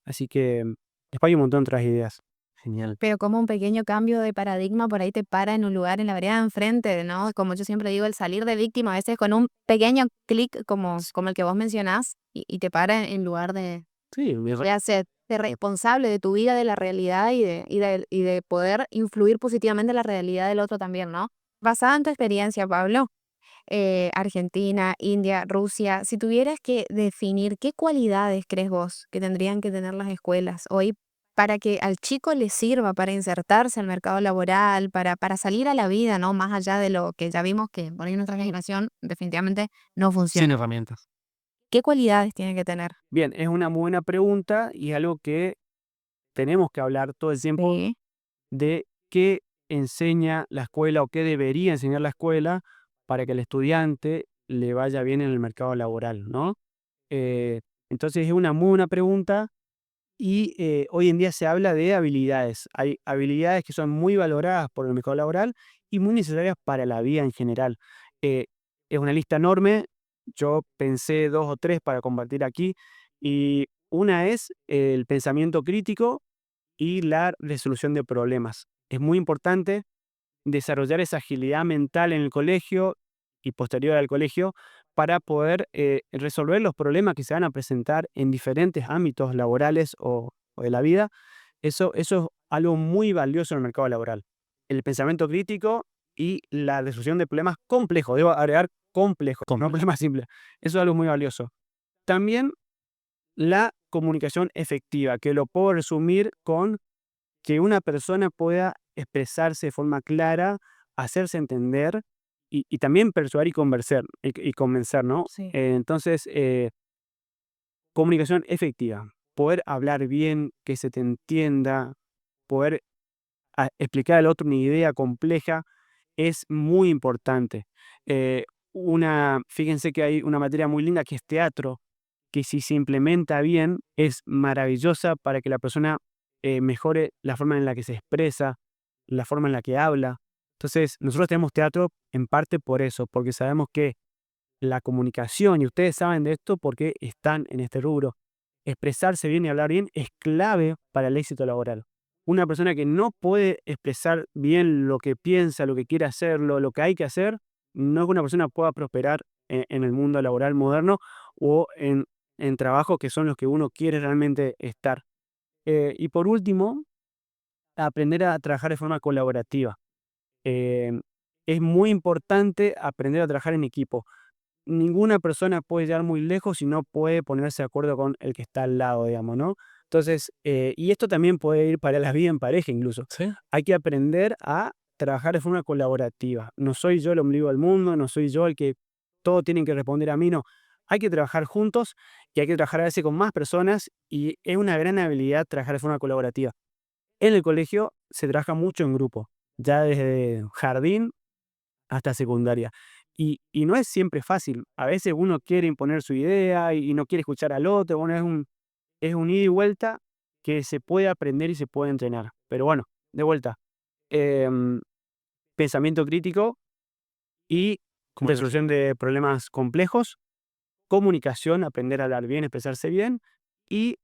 Así que después hay un montón de otras ideas. Genial. Pero como un pequeño cambio de paradigma por ahí te para en un lugar en la vereda de enfrente, ¿no? Como yo siempre digo, el salir de víctima a veces con un pequeño clic como el que vos mencionás y te para en lugar Sí, Te hace responsable de tu vida, de la realidad y de poder influir positivamente en la realidad del otro también, ¿no? Basada en tu experiencia, Pablo, Argentina, India, Rusia, si tuvieras que definir qué cualidades crees vos que tendrían que tener las escuelas hoy para que al chico le sirva para insertarse al mercado laboral, para salir a la vida, ¿no? Más allá de lo que ya vimos que por ahí nuestra generación definitivamente no sin funciona. herramientas. ¿Qué cualidades tiene que tener? Bien, es una muy buena pregunta y algo que tenemos que hablar todo el tiempo Sí, de qué enseña la escuela o qué debería enseñar la escuela para que el estudiante le vaya bien en el mercado laboral, ¿no? Eh, entonces es una muy buena pregunta y hoy en día se habla de habilidades. Hay habilidades que son muy valoradas por el mercado laboral y muy necesarias para la vida en general. Eh, es una lista enorme. Yo pensé dos o tres para compartir aquí y una es el pensamiento crítico y la resolución de problemas. Es muy importante desarrollar esa agilidad mental en el colegio y posterior al colegio para poder resolver los problemas que se van a presentar en diferentes ámbitos laborales o de la vida. Eso es algo muy valioso en el mercado laboral. El pensamiento crítico y la resolución de problemas complejos. Debo agregar complejos, no problemas simples. Eso es algo muy valioso. También la comunicación efectiva, que lo puedo resumir con que una persona pueda expresarse de forma clara, hacerse entender y también persuadir y convencer, ¿no? sí. Entonces, comunicación efectiva, poder hablar bien, que se te entienda, poder explicar al otro una idea compleja es muy importante. Eh, fíjense que hay una materia muy linda que es teatro, que si se implementa bien es maravillosa para que la persona mejore la forma en la que se expresa, la forma en la que habla. Entonces, nosotros tenemos teatro en parte por eso, porque sabemos que la comunicación, y ustedes saben de esto porque están en este rubro, expresarse bien y hablar bien es clave para el éxito laboral. Una persona que no puede expresar bien lo que piensa, lo que quiere hacer, lo que hay que hacer, no es que una persona pueda prosperar en el mundo laboral moderno o en trabajos que son los que uno quiere realmente estar. Y por último, aprender a trabajar de forma colaborativa. Eh, es muy importante aprender a trabajar en equipo. Ninguna persona puede llegar muy lejos si no puede ponerse de acuerdo con el que está al lado, digamos, ¿no? Entonces, y esto también puede ir para la vida en pareja incluso. Sí. Hay que aprender a trabajar de forma colaborativa. No soy yo el ombligo del mundo, no soy yo el que todos tienen que responder a mí, no. Hay que trabajar juntos y hay que trabajar a veces con más personas y es una gran habilidad trabajar de forma colaborativa. En el colegio se trabaja mucho en grupo, ya desde jardín hasta secundaria. Y no es siempre fácil. A veces uno quiere imponer su idea y no quiere escuchar al otro. Bueno, es un ida y vuelta que se puede aprender y se puede entrenar. Pero bueno, de vuelta, em, pensamiento crítico y Comunicación. resolución de problemas complejos, comunicación, aprender a hablar bien, expresarse bien y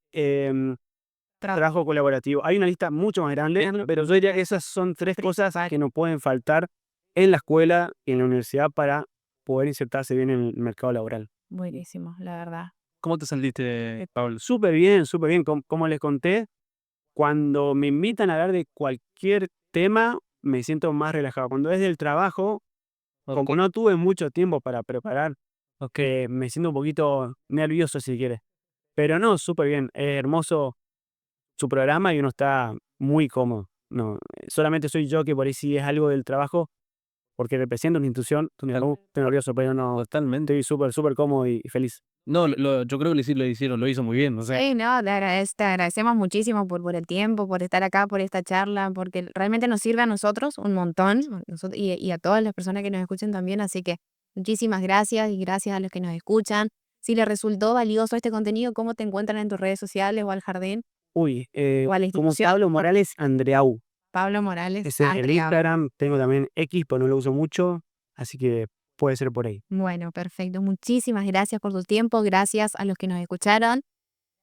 trabajo colaborativo. Hay una lista mucho más grande, pero yo diría que esas son tres cosas que no pueden faltar en la escuela y en la universidad para poder insertarse bien en el mercado laboral. Buenísimo, la verdad. ¿Cómo te sentiste, Pablo? Súper bien, súper bien. Como les conté, cuando me invitan a hablar de cualquier tema, me siento más relajado. Cuando es del trabajo, Ok, como no tuve mucho tiempo para preparar, ok. me siento un poquito nervioso si quieres. Pero no, súper bien. Es hermoso su programa y uno está muy cómodo. No, solamente soy yo que por ahí sí es algo del trabajo, porque represento una institución donde estoy nervioso, pero no, Totalmente. estoy súper, súper cómodo y feliz. No, yo creo que lo hicieron, lo hizo muy bien, o sea, Sí, no, te agradecemos muchísimo por el tiempo, por estar acá, por esta charla, porque realmente nos sirve a nosotros un montón y a todas las personas que nos escuchen también. Así que muchísimas gracias y gracias a los que nos escuchan. Si les resultó valioso este contenido, ¿cómo te encuentran en tus redes sociales o al jardín Uy, o a la como institución? Pablo Morales Andreau. Pablo Morales. Ese es el Instagram, tengo también X, pero no lo uso mucho, así que puede ser por ahí. Bueno, perfecto. Muchísimas gracias por tu tiempo. Gracias a los que nos escucharon.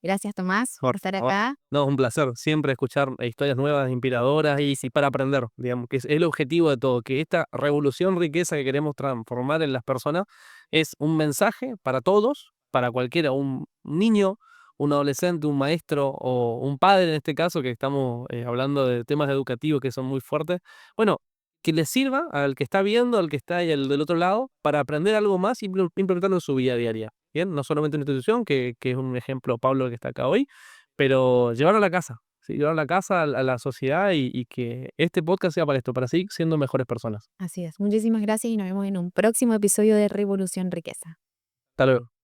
Gracias, Tomás, por por estar favor. acá. No, es un placer siempre escuchar historias nuevas, inspiradoras y sí, para aprender, digamos, que es el objetivo de todo, que esta revolución riqueza que queremos transformar en las personas es un mensaje para todos, para cualquiera, un niño, un adolescente, un maestro o un padre en este caso, que estamos hablando de temas educativos que son muy fuertes, bueno, que le sirva al que está viendo, al que está ahí del otro lado, para aprender algo más y implementarlo en su vida diaria. Bien, no solamente en una institución, que es un ejemplo Pablo que está acá hoy, pero llevarlo a la casa, ¿sí? Llevarlo a la casa, a la sociedad y que este podcast sea para esto, para seguir siendo mejores personas. Así es. Muchísimas gracias y nos vemos en un próximo episodio de Revolución Riqueza. Hasta luego.